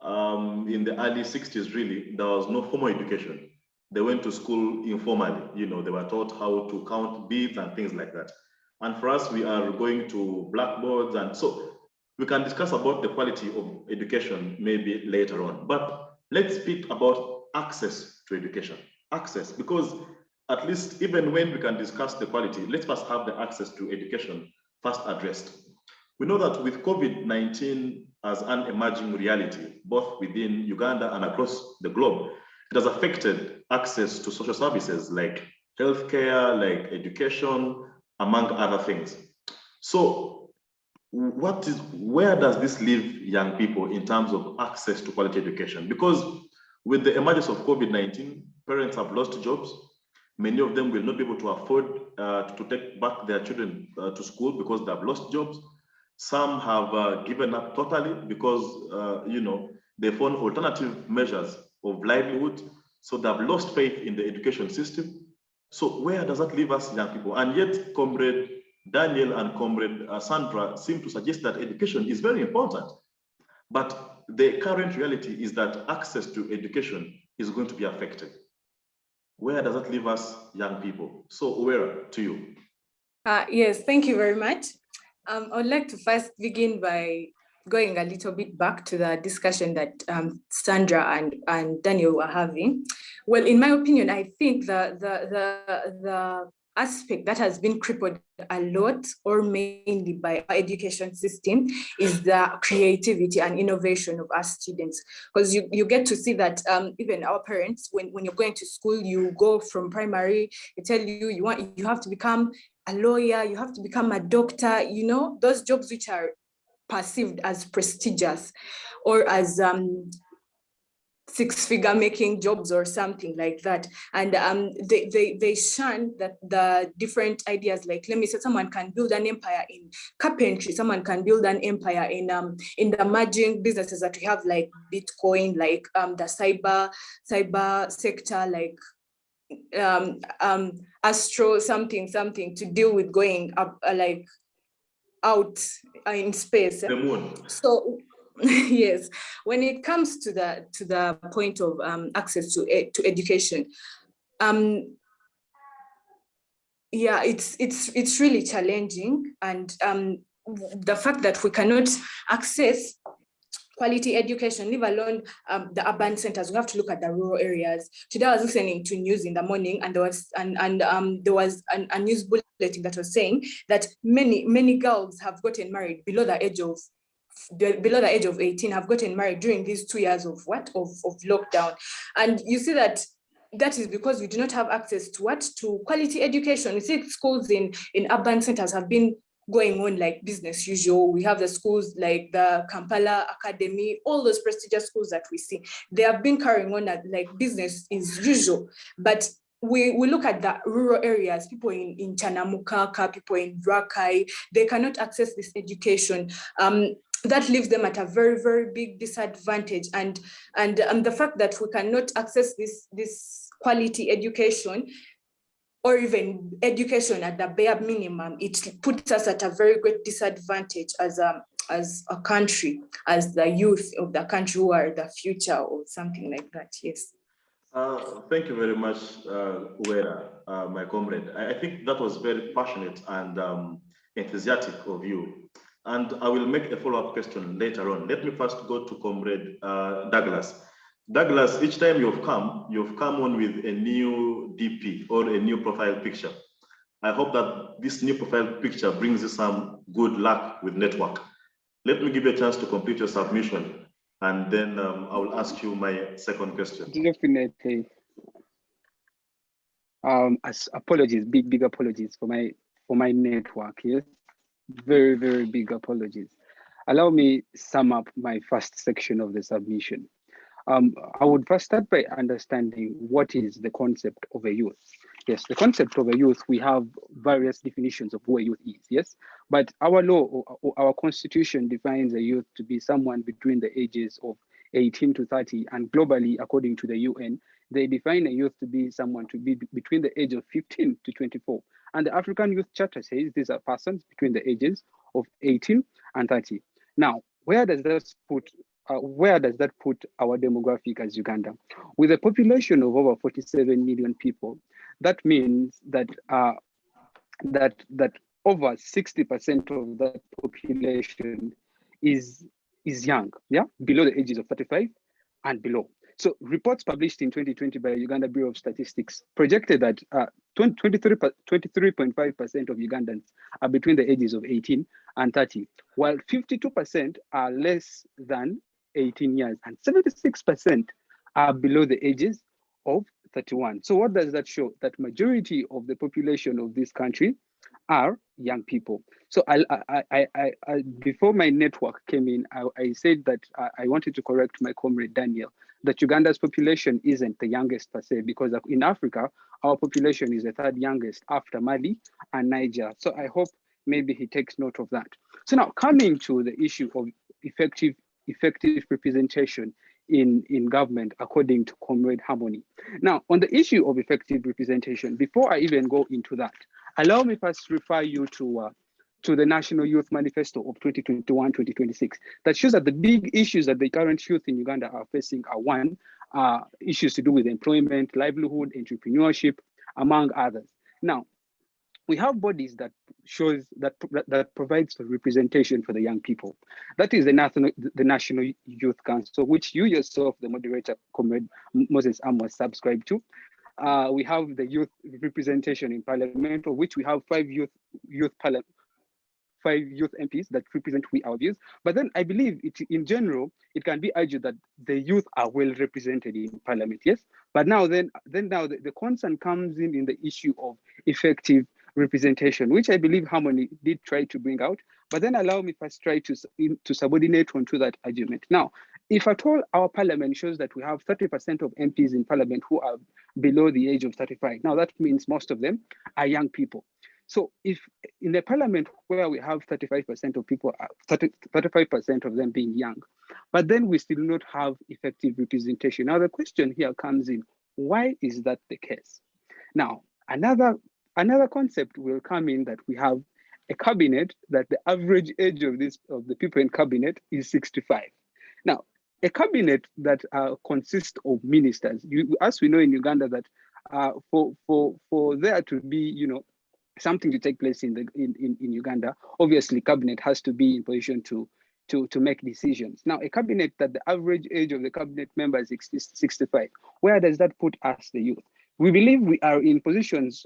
in the early 60s, really, there was no formal education. They went to school informally. They were taught how to count beads and things like that. And for us, we are going to blackboards. And so we can discuss about the quality of education maybe later on. But let's speak about access to education. Access, because at least even when we can discuss the quality, let's first have the access to education first addressed. We know that with COVID-19 as an emerging reality, both within Uganda and across the globe, it has affected access to social services like healthcare, like education, among other things. So where does this leave young people in terms of access to quality education? Because with the emergence of COVID-19, parents have lost jobs. Many of them will not be able to afford to take back their children to school because they have lost jobs. Some have given up totally because they found alternative measures of livelihood. So they've lost faith in the education system. So where does that leave us young people? And yet, Comrade Daniel and Comrade Sandrah seem to suggest that education is very important. But the current reality is that access to education is going to be affected. Where does that leave us young people? So Uweera, to you. Yes, thank you very much. I would like to first begin by going a little bit back to the discussion that Sandrah and Daniel were having. Well, in my opinion, I think the aspect that has been crippled a lot or mainly by our education system is the creativity and innovation of our students. Because you get to see that even our parents, when you're going to school, you go from primary, they tell you you have to become a lawyer, you have to become a doctor, those jobs which are perceived as prestigious or as six-figure making jobs or something like that. And they shun that the different ideas, like, let me say, someone can build an empire in carpentry, someone can build an empire in the emerging businesses that we have, like Bitcoin, like the cyber sector, like astro something to deal with going up like out in space. The moon. So yes, when it comes to the point of access to education, yeah, it's really challenging, and the fact that we cannot access quality education, leave alone the urban centers, we have to look at the rural areas. Today I was listening to news in the morning, and there was a news bulletin that was saying that many girls have gotten married below the age of 18, have gotten married during these 2 years of lockdown. And you see that is because we do not have access to quality education. We see schools in urban centers have been going on like business usual. We have the schools like the Kampala Academy, all those prestigious schools that we see. They have been carrying on at like business is usual. But we look at the rural areas, people in Chanamukaka, people in Rakai, they cannot access this education. That leaves them at a very, very big disadvantage. And the fact that we cannot access this quality education, or even education at the bare minimum, it puts us at a very great disadvantage as a country, as the youth of the country who are the future or something like that. Yes. Thank you very much, Uweera, my comrade. I think that was very passionate and enthusiastic of you. And I will make a follow-up question later on. Let me first go to Comrade Douglas. Douglas, each time you've come on with a new DP or a new profile picture. I hope that this new profile picture brings you some good luck with network. Let me give you a chance to complete your submission, and then I will ask you my second question. Definitely. Apologies, big apologies for my network. Yes, very, very big apologies. Allow me sum up my first section of the submission. I would first start by understanding what is the concept of a youth. Yes, the concept of a youth, we have various definitions of who a youth is, yes? But our law, or our constitution defines a youth to be someone between the ages of 18 to 30, and globally, according to the UN, they define a youth to be someone to be between the age of 15 to 24. And the African Youth Charter says these are persons between the ages of 18 and 30. Now, where does that put our demographic as Uganda? With a population of over 47 million people, that means that that over 60% of that population is young, yeah, below the ages of 35 and below. So reports published in 2020 by Uganda Bureau of Statistics projected that 23.5% of Ugandans are between the ages of 18 and 30, while 52% are less than 18 years and 76% are below the ages of 31. So what does that show? That majority of the population of this country are young people. So I before my network came in, I said that I wanted to correct my comrade Daniel, that Uganda's population isn't the youngest per se, because in Africa, our population is the third youngest after Mali and Niger. So I hope maybe he takes note of that. So now coming to the issue of effective representation in government, according to Comrade Harmony. Now, on the issue of effective representation, before I even go into that, allow me first refer you to the National Youth Manifesto of 2021-2026 that shows that the big issues that the current youth in Uganda are facing are one, issues to do with employment, livelihood, entrepreneurship, among others. Now, we have bodies that provides for representation for the young people. That is the National Youth Council, which you yourself, the moderator, Comrade Moses Amos, subscribe to. We have the youth representation in Parliament, of which we have five youth MPs that represent our views. But then I believe in general, it can be argued that the youth are well represented in Parliament, yes? But now the concern comes in the issue of effective representation, which I believe Harmony did try to bring out. But then allow me first try to subordinate onto that argument. Now, if at all our Parliament shows that we have 30% of MPs in Parliament who are below the age of 35, now that means most of them are young people. So if in the Parliament where we have 35% of people, 35% of them being young, but then we still not have effective representation. Now the question here comes in, why is that the case? Now, another concept will come in that we have a cabinet that the average age of the people in cabinet is 65. Now, a cabinet that consists of ministers, as we know in Uganda that for there to be, something to take place in Uganda, obviously cabinet has to be in position to make decisions. Now, a cabinet that the average age of the cabinet members is 65, where does that put us, the youth? We believe we are in positions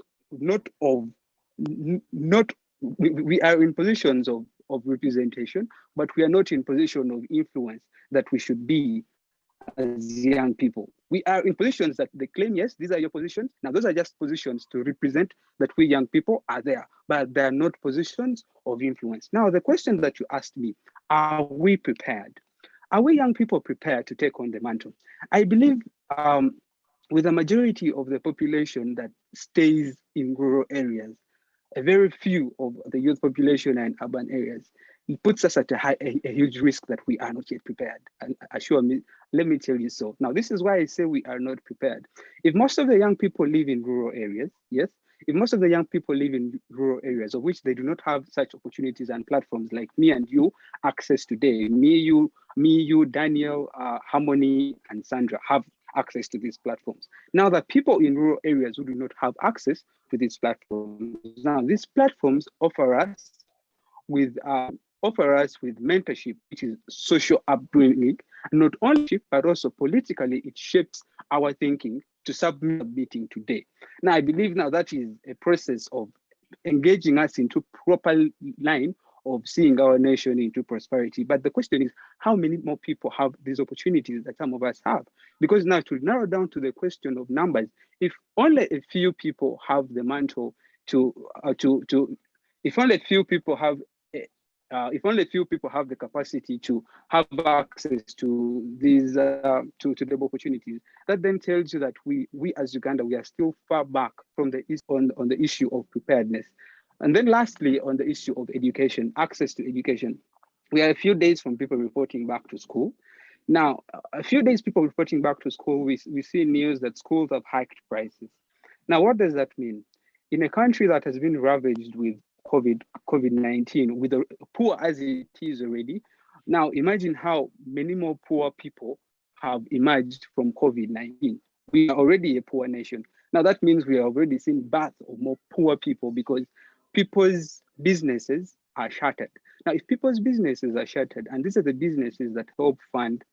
we are in positions of representation, but we are not in position of influence that we should be as young people. We are in positions that they claim, yes, these are your positions. Now, those are just positions to represent that we young people are there, but they are not positions of influence. Now, the question that you asked me, are we prepared? Are we young people prepared to take on the mantle? I believe with a majority of the population that stays in rural areas, a very few of the youth population are in urban areas, it puts us at a huge risk that we are not yet prepared. And assure me, let me tell you so. Now, this is why I say we are not prepared. If most of the young people live in rural areas, yes, if most of the young people live in rural areas of which they do not have such opportunities and platforms like me and you access today, me, you, Daniel, Harmony, and Sandrah have access to these platforms. Now that people in rural areas who do not have access to these platforms, now these platforms offer us with mentorship, which is social upbringing, not only but also politically, it shapes our thinking to submitting today. Now, I believe now that is a process of engaging us into proper line of seeing our nation into prosperity. But the question is, how many more people have these opportunities that some of us have? Because now to narrow down to the question of numbers, if only a few people have the mantle if only a few people have the capacity to have access to these to the opportunities, that then tells you that we as Uganda, we are still far back from the on the issue of preparedness. And then lastly, on the issue of education, access to education, we are a few days from people reporting back to school. Now, a few days people reporting back to school, we see news that schools have hiked prices. Now, what does that mean? In a country that has been ravaged with COVID-19, with the poor as it is already, now imagine how many more poor people have emerged from COVID-19. We are already a poor nation. Now that means we are already seeing birth of more poor people because people's businesses are shattered. Now, if people's businesses are shattered, and these are the businesses that help fund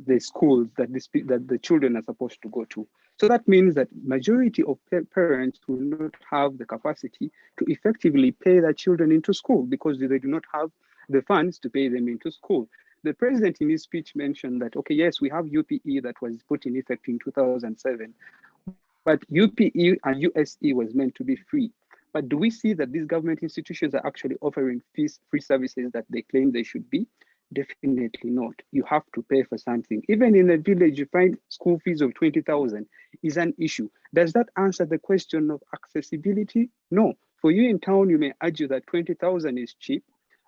the schools that the children are supposed to go to. So that means that majority of parents will not have the capacity to effectively pay their children into school because they do not have the funds to pay them into school. The president in his speech mentioned that, okay, yes, we have UPE that was put in effect in 2007, but UPE and USE was meant to be free. But do we see that these government institutions are actually offering free services that they claim they should be? Definitely not. You have to pay for something. Even in a village, you find school fees of 20,000 is an issue. Does that answer the question of accessibility? No. For you in town, you may argue that 20,000 is cheap,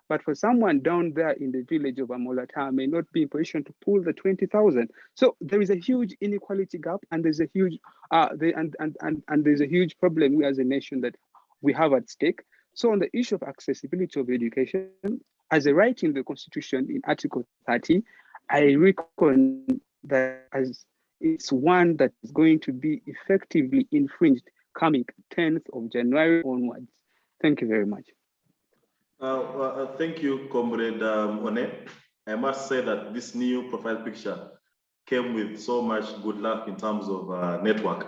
but for someone down there in the village of Amolata may not be in position to pull the 20,000. So there is a huge inequality gap, and there's a huge there's a huge problem we as a nation that we have at stake. So on the issue of accessibility of education, as a right in the Constitution in Article 30, I reckon that as it's one that is going to be effectively infringed coming 10th of January onwards. Thank you very much. Thank you, Comrade Onen. I must say that this new profile picture came with so much good luck in terms of network.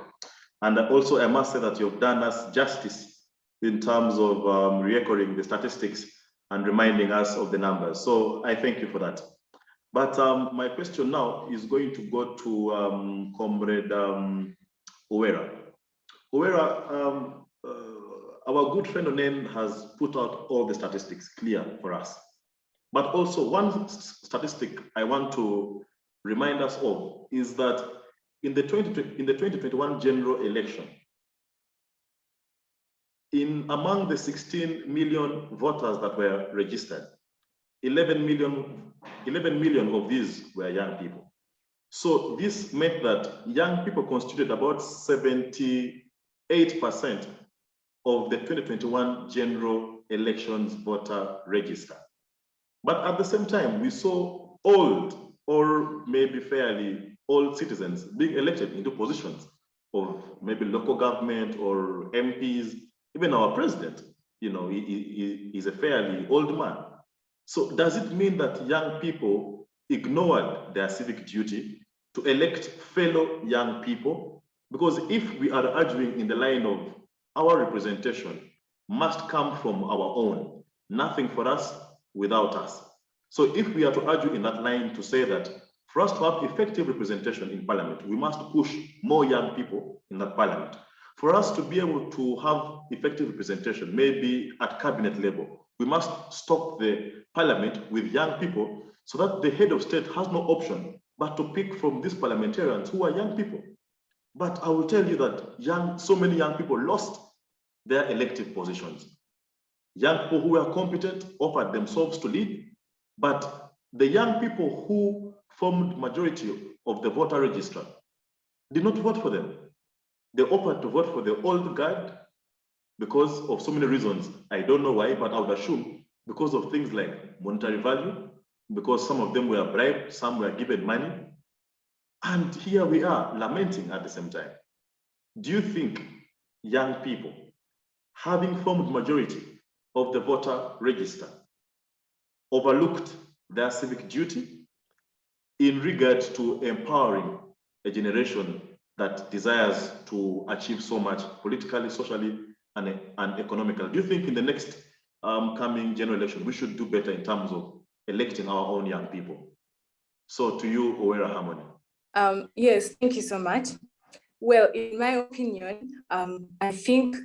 And also, I must say that you've done us justice in terms of reoccurring the statistics and reminding us of the numbers. So I thank you for that. But my question now is going to go to Comrade Uweera. Uweera, our good friend Onen has put out all the statistics clear for us. But also one statistic I want to remind us of is that in the 2021 general election, among the 16 million voters that were registered, 11 million of these were young people. So this meant that young people constituted about 78% of the 2021 general elections voter register. But at the same time, we saw old or maybe fairly old citizens being elected into positions of maybe local government or MPs. Even our president, you know, he is a fairly old man. So does it mean that young people ignored their civic duty to elect fellow young people? Because if we are arguing in the line of our representation must come from our own, nothing for us without us. So if we are to argue in that line to say that For us to have effective representation in parliament, we must push more young people in that parliament. For us to be able to have effective representation, maybe at cabinet level, we must stock the parliament with young people so that the head of state has no option but to pick from these parliamentarians who are young people. But I will tell you that so many young people lost their elective positions. Young people who were competent offered themselves to lead, but the young people who formed majority of the voter register did not vote for them. They offered to vote for the old guard because of so many reasons. I don't know why, but I would assume because of things like monetary value, because some of them were bribed, some were given money. And here we are lamenting at the same time. Do you think young people, having formed majority of the voter register, overlooked their civic duty in regard to empowering a generation that desires to achieve so much politically, socially, and economically? Do you think in the next coming general election, we should do better in terms of electing our own young people? So to you, Uweera Harmony. Yes, thank you so much. Well, in my opinion, I think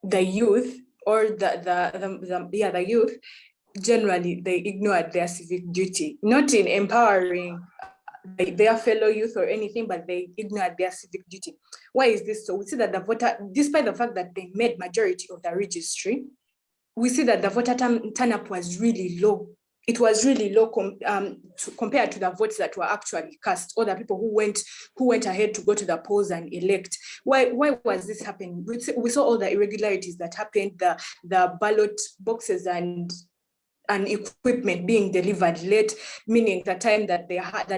the youth or the youth, generally, they ignored their civic duty, not in empowering their fellow youth or anything, but they ignored their civic duty. Why is this so? We see that the voter, despite the fact that they made majority of the registry, we see that the voter turn-up was really low. It was really low compared to the votes that were actually cast, or the people who went ahead to go to the polls and elect. Why was this happening? We saw all the irregularities that happened, the ballot boxes and equipment being delivered late, meaning the time that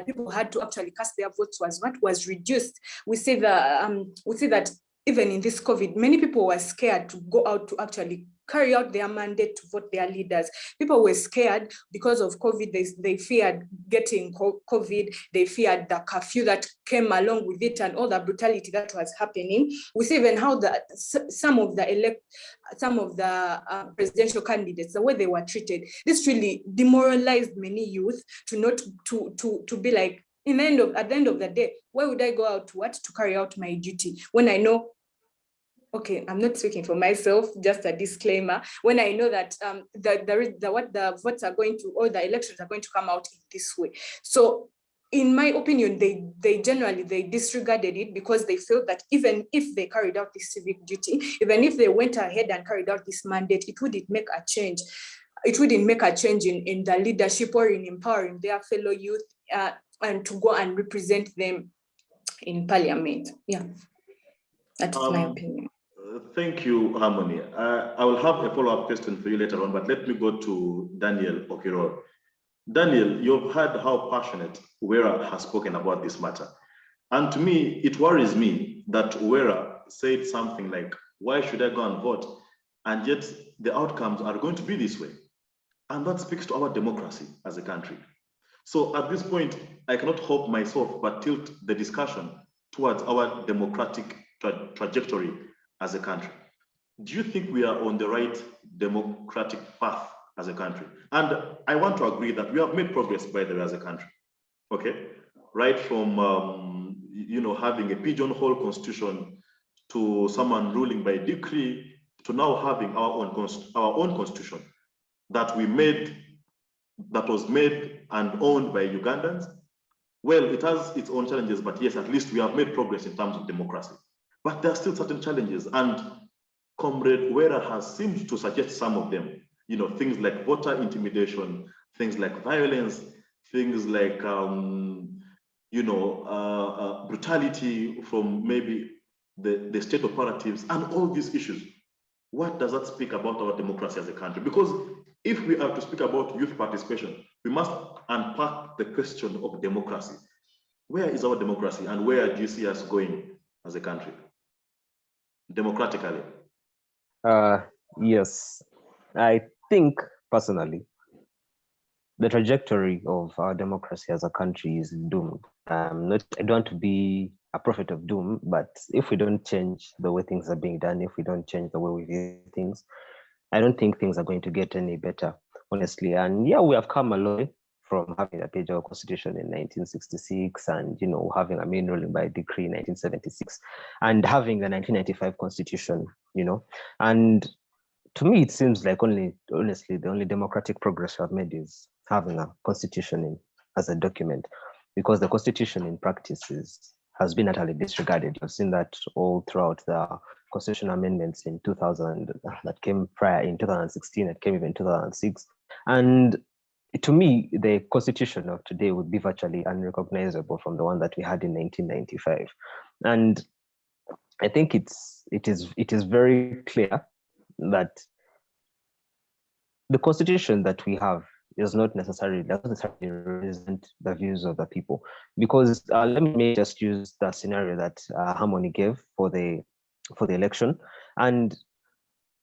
people had to actually cast their votes was reduced. We see that even in this COVID, many people were scared to go out to actually carry out their mandate to vote their leaders. People were scared because of COVID. They feared getting COVID. They feared the curfew that came along with it and all the brutality that was happening. We see even how some of the presidential candidates, the way they were treated. This really demoralized many youth to be like, at the end of the day, why would I go out to carry out my duty when I know? Okay, I'm not speaking for myself, just a disclaimer. When I know that the votes are going to, or the elections are going to come out in this way. So in my opinion, they generally disregarded it because they felt that even if they carried out this civic duty, even if they went ahead and carried out this mandate, it wouldn't make a change. It wouldn't make a change in the leadership or in empowering their fellow youth and to go and represent them in parliament. Yeah, that's my opinion. Thank you, Harmony. I will have a follow-up question for you later on, but let me go to Daniel Okiror. Daniel, you've heard how passionate Uweera has spoken about this matter. And to me, it worries me that Uweera said something like, why should I go and vote? And yet the outcomes are going to be this way. And that speaks to our democracy as a country. So at this point, I cannot help myself but tilt the discussion towards our democratic trajectory as a country. Do you think we are on the right democratic path as a country? And I want to agree that we have made progress, by the way, as a country. Okay, right from having a pigeonhole constitution to someone ruling by decree to now having our own constitution that was made and owned by Ugandans. Well, it has its own challenges, but yes, at least we have made progress in terms of democracy. But there are still certain challenges, and Comrade Uweera has seemed to suggest some of them. Things like voter intimidation, things like violence, things like brutality from maybe the state operatives, and all these issues. What does that speak about our democracy as a country? Because if we are to speak about youth participation, we must unpack the question of democracy. Where is our democracy, and where do you see us going as a country, democratically? Yes, I think personally, the trajectory of our democracy as a country is doomed. I don't want to be a prophet of doom, but if we don't change the way things are being done, if we don't change the way we view things, I don't think things are going to get any better, honestly. And yeah, we have come a long way from having a page of constitution in 1966 and, having a main ruling by decree in 1976 and having the 1995 constitution, and to me, it seems like honestly, the only democratic progress we have made is having a constitution as a document, because the constitution in practice has been utterly disregarded. You've seen that all throughout the constitutional amendments in 2000 that came prior in 2016, that came even in 2006. And to me, the constitution of today would be virtually unrecognizable from the one that we had in 1995. And I think it is very clear that the constitution that we have does not necessarily represent the views of the people, because let me just use the scenario that Harmony gave for the election, and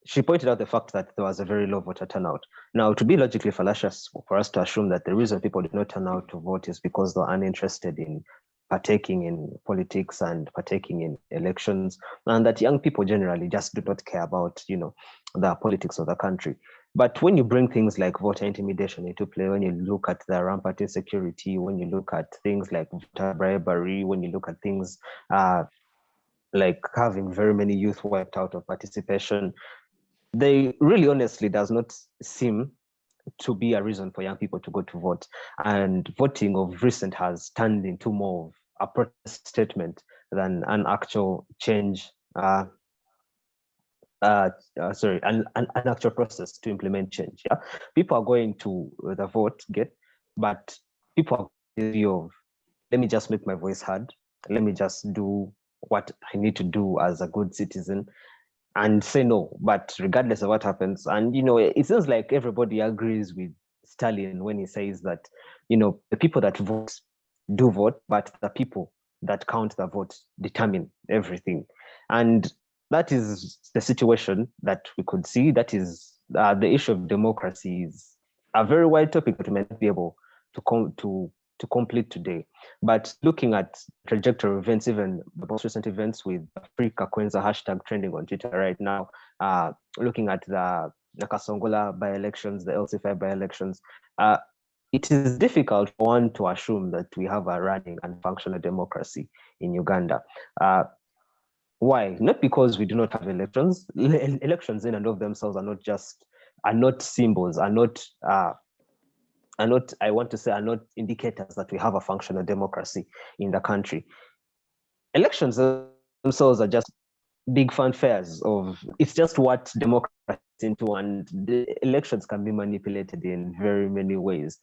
she pointed out the fact that there was a very low voter turnout. Now, to be logically fallacious for us to assume that the reason people did not turn out to vote is because they're uninterested in partaking in politics and partaking in elections, and that young people generally just do not care about, the politics of the country. But when you bring things like voter intimidation into play, when you look at the rampant insecurity, when you look at things like voter bribery, when you look at things like having very many youth wiped out of participation, they really honestly does not seem to be a reason for young people to go to vote. And voting of recent has turned into more of a protest statement than an actual change, an actual process to implement change. Yeah, people are going to the vote, but people are busy of, let me just make my voice heard, let me just do what I need to do as a good citizen, and say no. But regardless of what happens, and it seems like everybody agrees with Stalin when he says that, the people that vote do vote, but the people that count the vote determine everything. And that is the situation that we could see. That is the issue of democracy is a very wide topic that we may not be able to complete today. But looking at trajectory of events, even the most recent events with Free Kakwenza hashtag trending on Twitter right now, looking at the Nakasingo by-elections, the LC5 by-elections, it is difficult for one to assume that we have a running and functional democracy in Uganda. Why? Not because we do not have elections. Elections in and of themselves are not symbols, are not indicators that we have a functional democracy in the country. Elections themselves are just big fanfares of, it's just what democracy is into, and the elections can be manipulated in very many ways.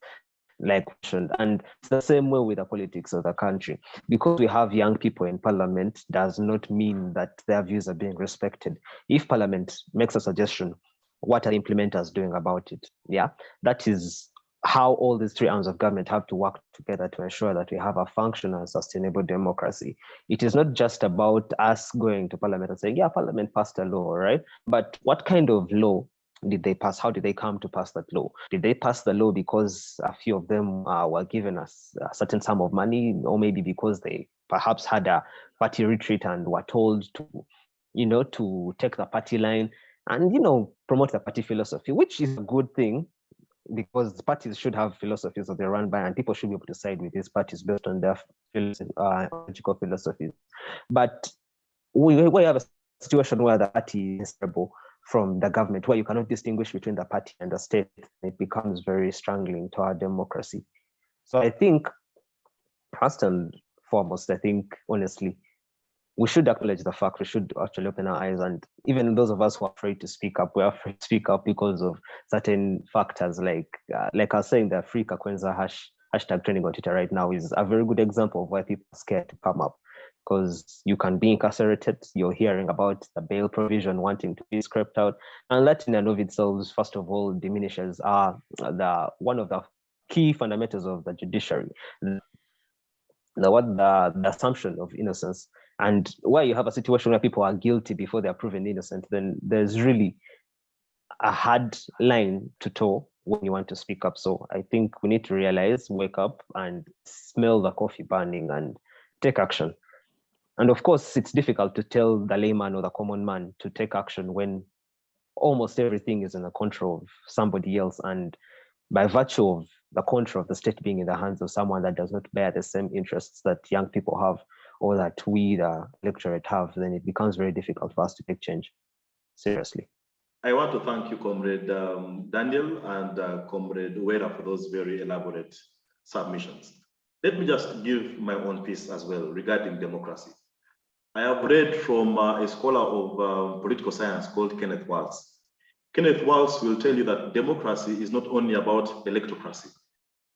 And it's the same way with the politics of the country. Because we have young people in parliament does not mean that their views are being respected. If parliament makes a suggestion, what are the implementers doing about it? Yeah, that is how all these three arms of government have to work together to ensure that we have a functional and sustainable democracy. It is not just about us going to parliament and saying, yeah, parliament passed a law, right? But what kind of law did they pass? How did they come to pass that law? Did they pass the law because a few of them were given a certain sum of money, or maybe because they perhaps had a party retreat and were told to take the party line and, promote the party philosophy, which is a good thing, because parties should have philosophies that they run by, and people should be able to side with these parties based on their political philosophies. But we have a situation where the party is inseparable from the government, where you cannot distinguish between the party and the state. It becomes very strangling to our democracy. So I think, first and foremost, honestly, we should acknowledge the fact, we should actually open our eyes. And even those of us who are afraid to speak up, we're afraid to speak up because of certain factors, like I was saying, the Free Kakwenza hashtag trending on Twitter right now is a very good example of why people are scared to come up, because you can be incarcerated. You're hearing about the bail provision wanting to be scrapped out, and that in and of itself, first of all, diminishes one of the key fundamentals of the judiciary, the assumption of innocence. And where you have a situation where people are guilty before they are proven innocent, then there's really a hard line to toe when you want to speak up. So I think we need to realize, wake up and smell the coffee burning and take action. And of course, it's difficult to tell the layman or the common man to take action when almost everything is in the control of somebody else. And by virtue of the control of the state being in the hands of someone that does not bear the same interests that young people have or that we, the electorate, have, then it becomes very difficult for us to take change seriously. I want to thank you, Comrade Daniel and Comrade Uweera, for those very elaborate submissions. Let me just give my own piece as well regarding democracy. I have read from a scholar of political science called Kenneth Waltz. Kenneth Waltz will tell you that democracy is not only about electocracy.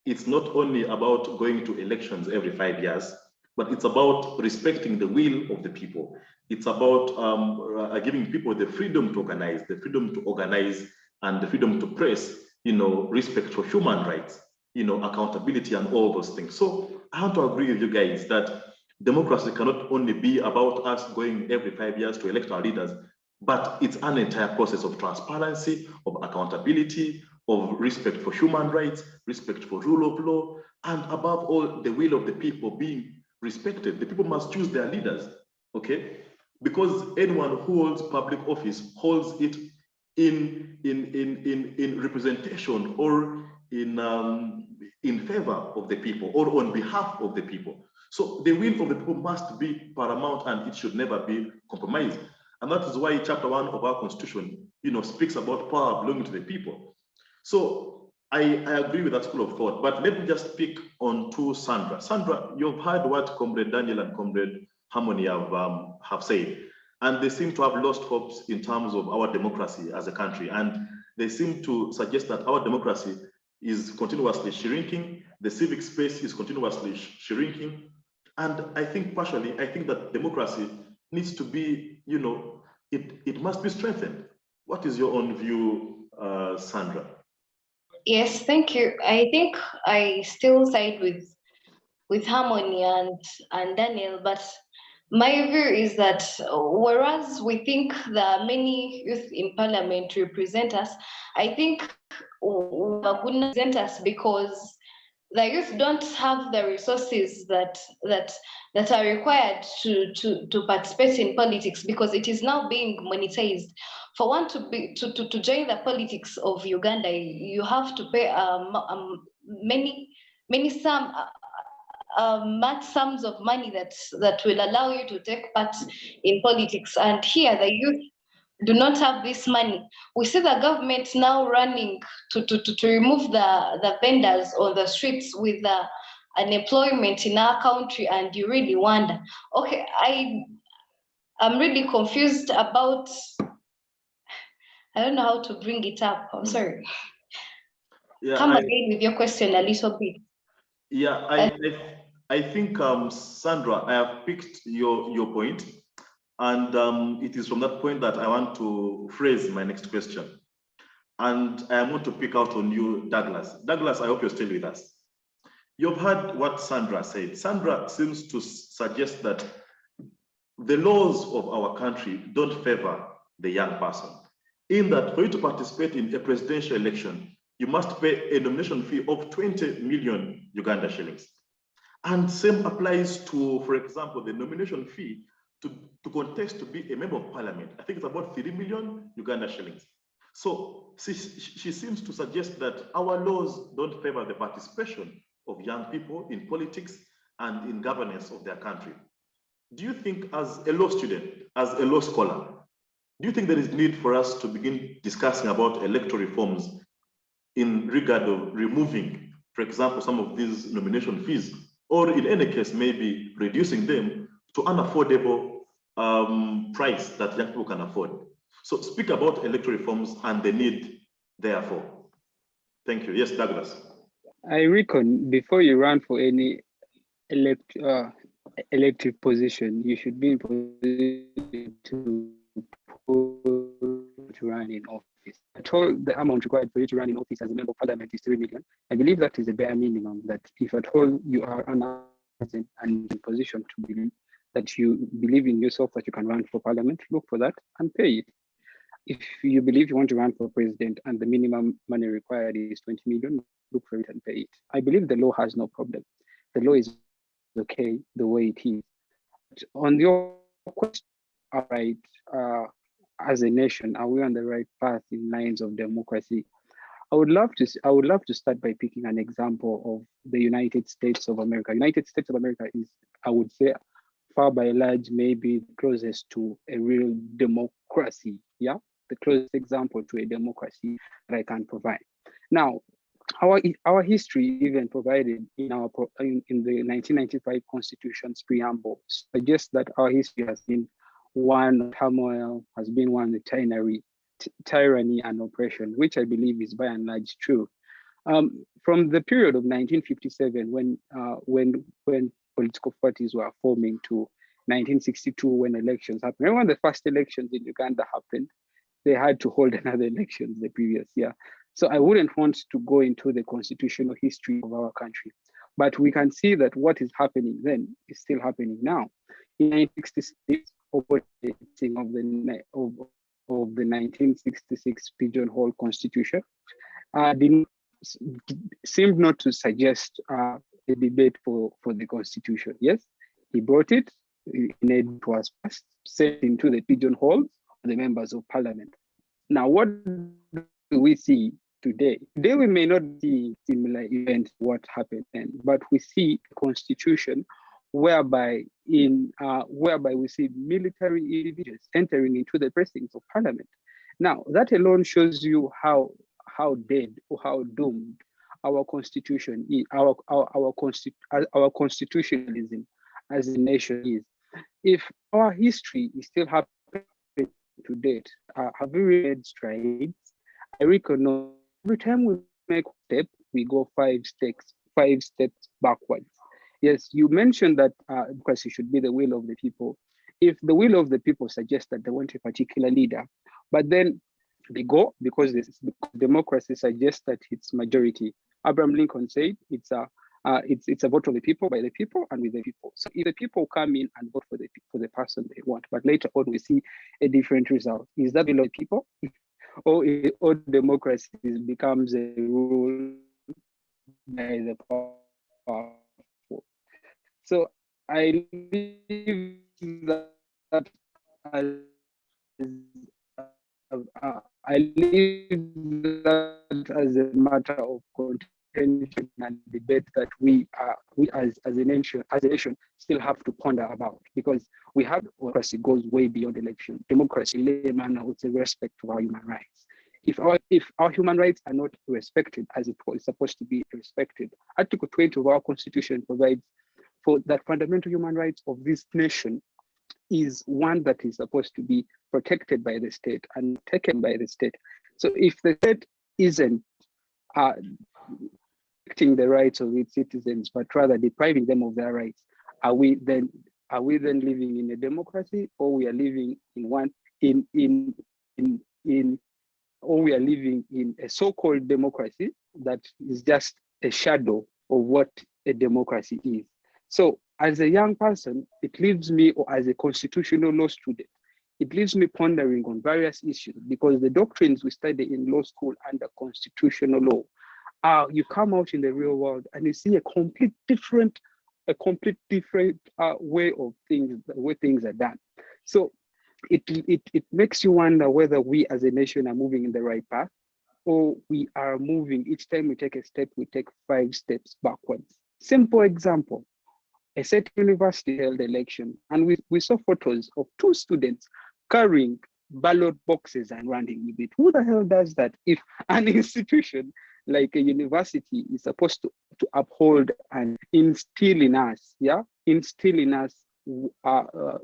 It's not only about going to elections every 5 years, but it's about respecting the will of the people. It's about giving people the freedom to organize, and the freedom to press, respect for human rights, accountability and all those things. So I have to agree with you guys that democracy cannot only be about us going every 5 years to elect our leaders, but it's an entire process of transparency, of accountability, of respect for human rights, respect for rule of law, and above all, the will of the people being respected. The people must choose their leaders, okay? Because anyone who holds public office holds it in representation or in favor of the people or on behalf of the people. So the will of the people must be paramount and it should never be compromised. And that is why Chapter 1 of our Constitution, speaks about power belonging to the people. So I agree with that school of thought, but let me just speak on to Sandrah. Sandrah, you've heard what Comrade Daniel and Comrade Harmony have said, and they seem to have lost hopes in terms of our democracy as a country. And they seem to suggest that our democracy is continuously shrinking, the civic space is continuously shrinking. And I think partially, I think that democracy needs to be, it must be strengthened. What is your own view, Sandrah? Yes, thank you. I think I still side with Harmony and Daniel, but my view is that whereas we think there are many youth in parliament to represent us, I think we are good represent us because the youth don't have the resources that are required to participate in politics, because it is now being monetized. For one to join the politics of Uganda, you have to pay many sums of money that will allow you to take part in politics. And here the youth do not have this money. We see the government now running to remove the vendors on the streets with unemployment in our country, and you really wonder, okay, I'm really confused about, I don't know how to bring it up. I'm sorry. Yeah, Come again with your question a little bit. Yeah, I think, Sandrah, I have picked your point. And it is from that point that I want to phrase my next question. And I want to pick out on you, Douglas. Douglas, I hope you're still with us. You've heard what Sandrah said. Sandrah seems to suggest that the laws of our country don't favor the young person, in that for you to participate in a presidential election, you must pay a nomination fee of 20 million Uganda shillings. And same applies to, for example, the nomination fee to contest to be a member of parliament. I think it's about 3 million Uganda shillings. So she seems to suggest that our laws don't favor the participation of young people in politics and in governance of their country. Do you think, as a law student, as a law scholar, do you think there is need for us to begin discussing about electoral reforms in regard of removing, for example, some of these nomination fees, or in any case, maybe reducing them to an affordable price that young people can afford? So speak about electoral reforms and the need therefore. Thank you. Yes, Douglas. I reckon before you run for any elective position, you should be in position to run in office. I told the amount required for you to run in office as a member of parliament is 3 million. I believe that is a bare minimum, that if at all you are and in position to believe that you believe in yourself that you can run for parliament, look for that and pay it. If you believe you want to run for president and the minimum money required is 20 million, look for it and pay it. I believe the law has no problem. The law is okay the way it is. But on your question, all right, as a nation, are we on the right path in lines of democracy? I would love to start by picking an example of the United States of America. United States of America is, I would say, far by large, maybe closest to a real democracy. Yeah, the closest example to a democracy that I can provide. Now, our history, even provided in the 1995 Constitution's preamble, suggests that our history has been one of turmoil, has been one of tyranny and oppression, which I believe is by and large true. From the period of 1957, when political parties were forming, to 1962, when elections happened. Remember when the first elections in Uganda happened? They had to hold another election the previous year. So I wouldn't want to go into the constitutional history of our country, but we can see that what is happening then is still happening now. In 1966, overtaking of the 1966 pigeonhole constitution seemed not to suggest a debate for the constitution. Yes, he brought it, it was passed, sent into the pigeonhole of the members of parliament. Now, what do we see today? Today we may not see similar events what happened then, but we see a constitution whereby we see military individuals entering into the precincts of parliament. Now, that alone shows you how dead or how doomed our constitution is, our constitutionalism as a nation is. If our history is still happening to date, have we made strides? I reckon every time we make a step, we go 5 steps backwards. Yes, you mentioned that democracy should be the will of the people. If the will of the people suggests that they want a particular leader, but then they go because democracy suggests that it's majority. Abraham Lincoln said it's a vote of the people, by the people, and with the people. So if the people come in and vote for the person they want, but later on we see a different result, is that the will of the people, or democracy becomes a rule by the powerful? So I leave that as a matter of contention and debate that we as a nation still have to ponder about, because we have democracy goes way beyond election. Democracy, layman, would say respect to our human rights. If our human rights are not respected as it was supposed to be respected, Article 20 of our Constitution provides for that fundamental human rights of this nation is one that is supposed to be protected by the state and taken by the state. So if the state isn't protecting the rights of its citizens, but rather depriving them of their rights, are we then living in a democracy, or we are living or we are living in a so-called democracy that is just a shadow of what a democracy is? So as a young person, it leaves me, or as a constitutional law student, it leaves me pondering on various issues, because the doctrines we study in law school under constitutional law, you come out in the real world and you see a complete different way of things, the way things are done. So it makes you wonder whether we as a nation are moving in the right path, or we are moving, each time we take a step, we take 5 steps backwards. Simple example. A certain university held election, and we saw photos of 2 students carrying ballot boxes and running with it. Who the hell does that? If an institution like a university is supposed to uphold and instill in us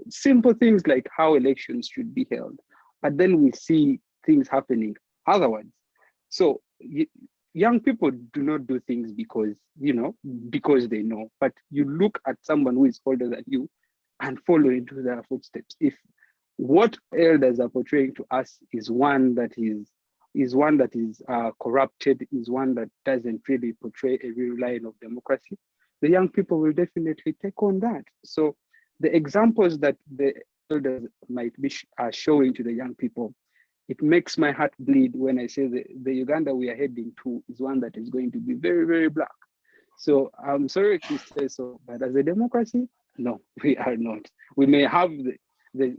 simple things like how elections should be held, but then we see things happening otherwise. So young people do not do things because they know, but you look at someone who is older than you and follow into their footsteps. If what elders are portraying to us is one that is corrupted, is one that doesn't really portray a real line of democracy, the young people will definitely take on that. So the examples that the elders might be showing to the young people, it makes my heart bleed when I say the Uganda we are heading to is one that is going to be very, very black. So I'm sorry to say so, but as a democracy, no, we are not. We may have we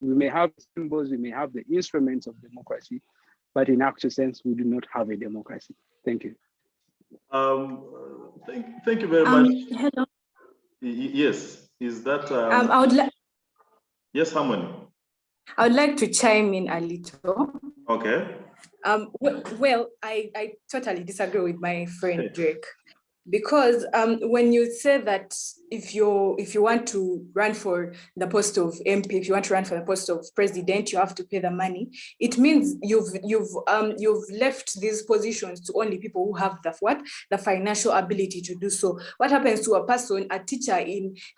may have symbols, we may have the instruments of democracy, but in actual sense, we do not have a democracy. Thank you. Thank you very much. Hello. Yes, is that? I would like. Yes, Harmony. I would like to chime in a little. Okay. Well, I totally disagree with my friend Drake, because when you say that if you want to run for the post of MP, if you want to run for the post of president, you have to pay the money. It means you've left these positions to only people who have the financial ability to do so. What happens to a person, a teacher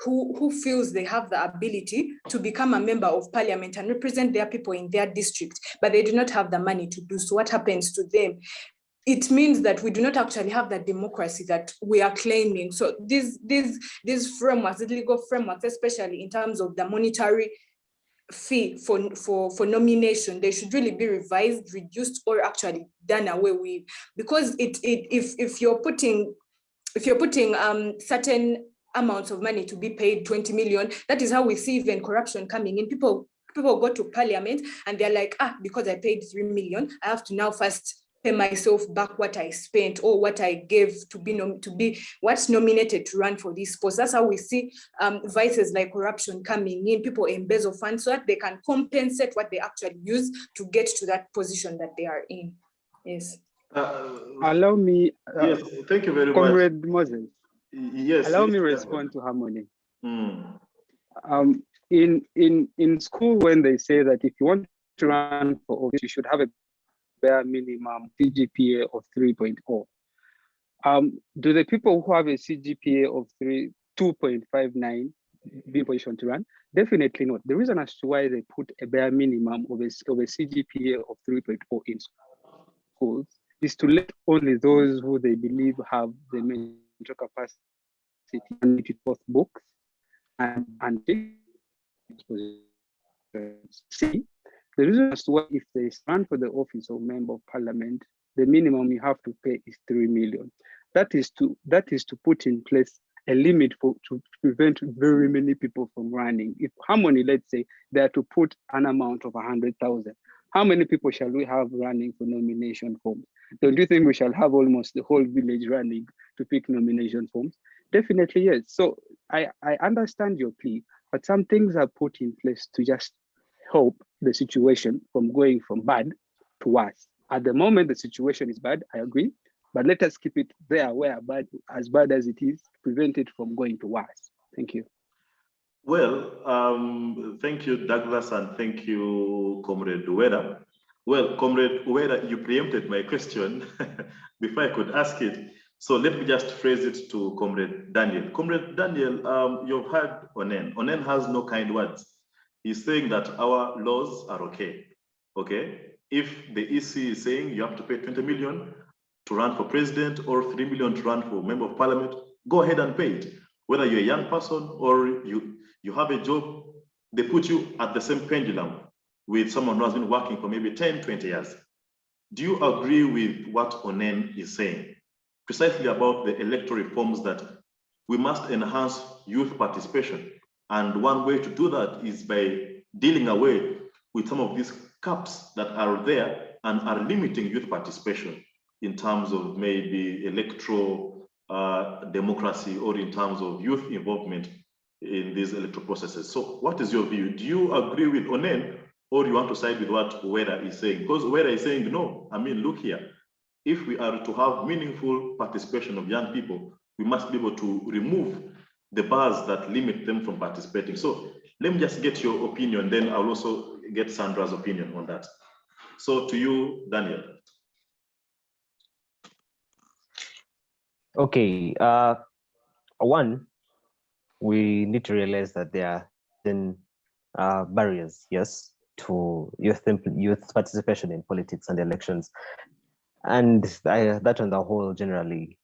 who feels they have the ability to become a member of parliament and represent their people in their district, but they do not have the money to do so? What happens to them? It means that we do not actually have that democracy that we are claiming. So these frameworks, the legal frameworks, especially in terms of the monetary fee for nomination, they should really be revised, reduced, or actually done away with. Because if you're putting certain amounts of money to be paid, 20 million, that is how we see even corruption coming in. People go to parliament and they're like, because I paid 3 million, I have to now first pay myself back what I spent or what I gave to be what's nominated to run for this post. That's how we see vices like corruption coming in. People embezzle funds so that they can compensate what they actually use to get to that position that they are in. Yes. Allow me. Yes, thank you very Comrade much. Moses. Yes. Allow me yes, respond to Harmony. Mm. In school, when they say that if you want to run for office, you should have a bare minimum CGPA of 3.0. Do the people who have a CGPA of 2.59 be in position to run? Definitely not. The reason as to why they put a bare minimum of a CGPA of 3.0 in schools is to let only those who they believe have the mental capacity and to both books and see. The reason as to why, if they stand for the office of member of parliament, the minimum you have to pay is 3 million. That is to put in place a limit to prevent very many people from running. If Harmony, let's say, they are to put an amount of 100,000, how many people shall we have running for nomination forms? Don't you think we shall have almost the whole village running to pick nomination forms? Definitely yes. So I understand your plea, but some things are put in place to just help the situation from going from bad to worse. At the moment, the situation is bad, I agree, but let us keep it there where as bad as it is, prevent it from going to worse. Thank you. Well, thank you, Douglas, and thank you, Comrade Uweera. Well, Comrade Uweera, you preempted my question before I could ask it. So let me just phrase it to Comrade Daniel. Comrade Daniel, you've heard Onen. Onen has no kind words. He's saying that our laws are okay. Okay, if the EC is saying you have to pay 20 million to run for president or 3 million to run for member of parliament, go ahead and pay it. Whether you're a young person or you have a job, they put you at the same pendulum with someone who has been working for maybe 10, 20 years. Do you agree with what Onen is saying? Precisely about the electoral reforms, that we must enhance youth participation. And one way to do that is by dealing away with some of these caps that are there and are limiting youth participation in terms of maybe electoral democracy or in terms of youth involvement in these electoral processes. So what is your view? Do you agree with Onen, or do you want to side with what Uweera is saying? Because Uweera is saying, no, I mean, look here, if we are to have meaningful participation of young people, we must be able to remove the bars that limit them from participating. So let me just get your opinion, then I'll also get Sandrah's opinion on that. So to you, Daniel. Okay, one, we need to realize that there are then barriers, yes, to youth participation in politics and elections. And that on the whole generally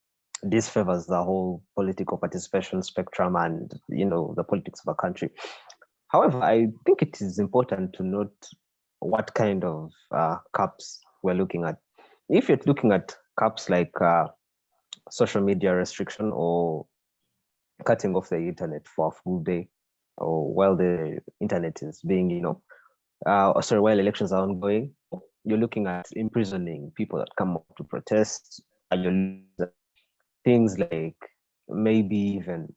disfavors the whole political participation spectrum and, the politics of a country. However, I think it is important to note what kind of caps we're looking at. If you're looking at caps like social media restriction or cutting off the internet for a full day, or while the internet is being, while elections are ongoing, you're looking at imprisoning people that come up to protest, and you're looking at things like maybe even,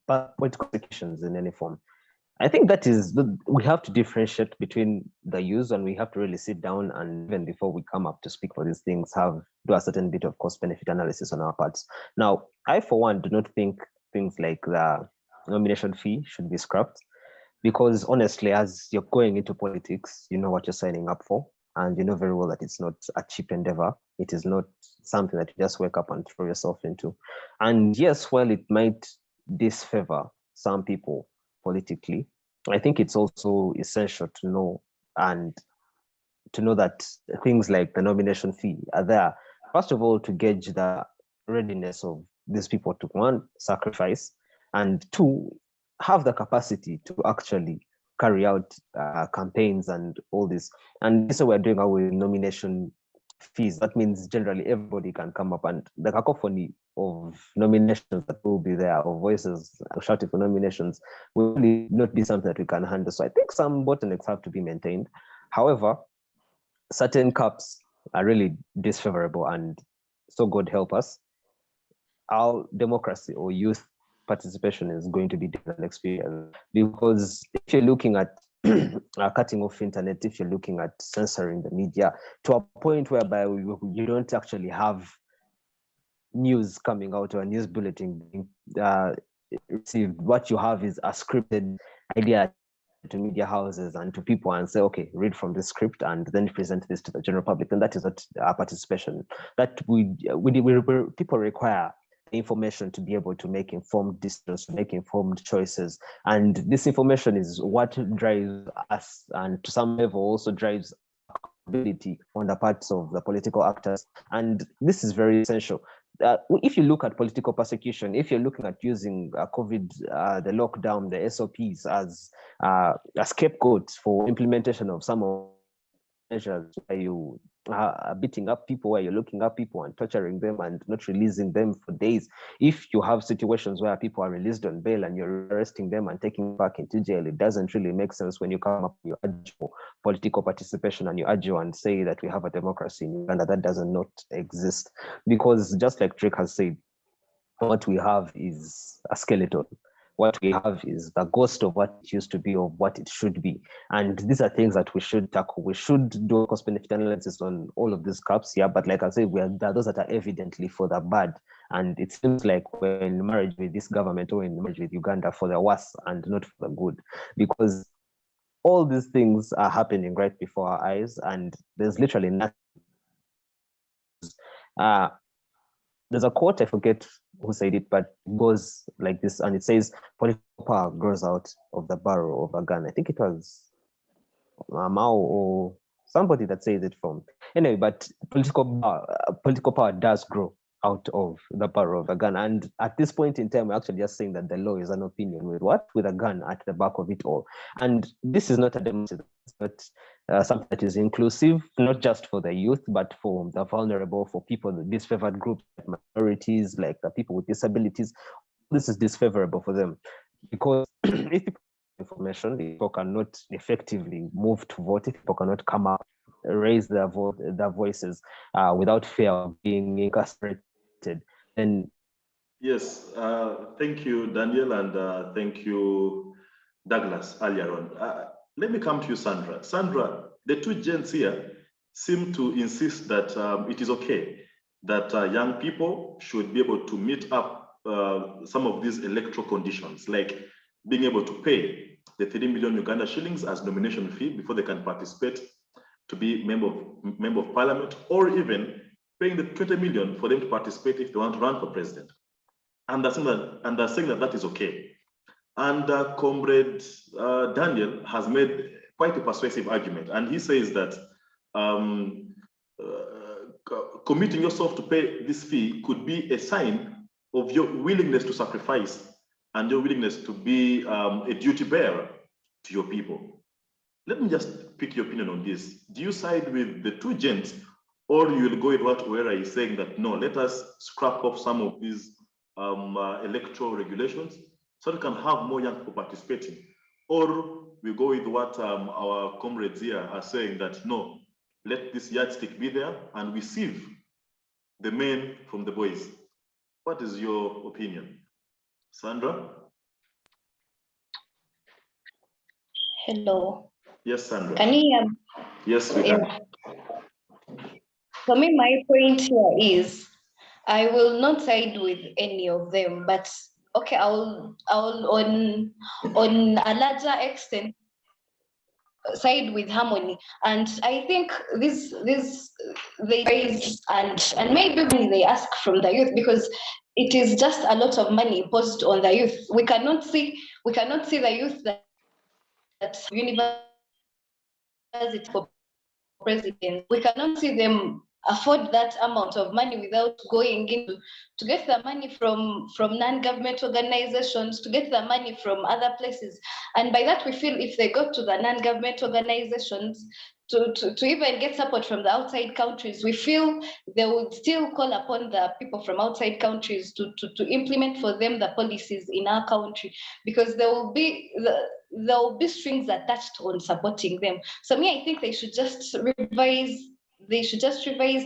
political persecutions in any form. I think we have to differentiate between the use, and we have to really sit down and even before we come up to speak for these things, do a certain bit of cost benefit analysis on our parts. Now, I for one do not think things like the nomination fee should be scrapped, because honestly, as you're going into politics, you know what you're signing up for, and you know very well that it's not a cheap endeavor. It is not something that you just wake up and throw yourself into. And yes, while it might disfavor some people politically, I think it's also essential to know that things like the nomination fee are there, first of all, to gauge the readiness of these people to, one, sacrifice, and two, have the capacity to actually carry out campaigns and all this. And this is what we're doing our nomination fees. That means generally everybody can come up, and the cacophony of nominations that will be there, or voices shouting for nominations, will really not be something that we can handle. So I think some bottlenecks have to be maintained. However, certain caps are really disfavorable, and so God help us, our democracy or youth participation is going to be different experience. Because if you're looking at cutting off internet, if you're looking at censoring the media to a point whereby you don't actually have news coming out or a news bulletin being received, what you have is a scripted idea to media houses and to people and say, okay, read from the script and then present this to the general public. And that is not our participation. That people require information to be able to make informed decisions, to make informed choices. And this information is what drives us, and to some level also drives accountability on the parts of the political actors. And this is very essential. If you look at political persecution, if you're looking at using COVID, the lockdown, the SOPs as a scapegoat for implementation of some of measures where you are beating up people, where you're looking up people and torturing them and not releasing them for days. If you have situations where people are released on bail and you're arresting them and taking them back into jail, it doesn't really make sense when you come up with your political participation and you argue and say that we have a democracy in Uganda. That does not exist, because just like Drake has said, what we have is a skeleton. What we have is the ghost of what it used to be, of what it should be. And these are things that we should tackle. We should do a cost benefit analysis on all of these caps, yeah. But like I say, there are those that are evidently for the bad. And it seems like we're in marriage with this government, or in marriage with Uganda, for the worse and not for the good. Because all these things are happening right before our eyes, and there's literally nothing. There's a quote, I forget who said it, but it goes like this, and it says, political power grows out of the barrel of a gun. I think it was Mao or somebody that says it from. Anyway, but political power does grow out of the barrel of a gun. And at this point in time, we're actually just saying that the law is an opinion with what? With a gun at the back of it all. And this is not a democracy, but something that is inclusive, not just for the youth, but for the vulnerable, for people, the disfavored groups, like minorities, like the people with disabilities. This is disfavorable for them, because if people have information, people cannot effectively move to vote, if people cannot come up, raise their voices without fear of being incarcerated, then yes, thank you, Daniel, and thank you, Douglas, earlier on. Let me come to you, Sandrah. Sandrah, the two gents here seem to insist that it is okay that young people should be able to meet up some of these electoral conditions, like being able to pay the 3 million Uganda shillings as nomination fee before they can participate to be member of parliament, or even paying the 20 million for them to participate if they want to run for president. And they're saying that that is okay. And Comrade Daniel has made quite a persuasive argument. And he says that committing yourself to pay this fee could be a sign of your willingness to sacrifice and your willingness to be a duty bearer to your people. Let me just pick your opinion on this. Do you side with the two gents, or you will go with what Uweera is saying, that no, let us scrap off some of these electoral regulations so we can have more young people participating? Or we go with what our comrades here are saying, that no, let this yardstick be there and we sieve the men from the boys. What is your opinion? Sandrah? Hello. Yes, Sandrah. Can you hear me? Yes, we can. Yeah. For me, my point here is I will not side with any of them, but okay, I'll on a larger extent side with Harmony. And I think this they raise and maybe they ask from the youth, because it is just a lot of money imposed on the youth. We cannot see the youth that university for president. We cannot see them afford that amount of money without going into to get the money from non-government organizations, to get the money from other places. And by that we feel if they go to the non-government organizations to even get support from the outside countries, we feel they would still call upon the people from outside countries to implement for them the policies in our country, because there will be strings attached on supporting them. So me, I think they should just revise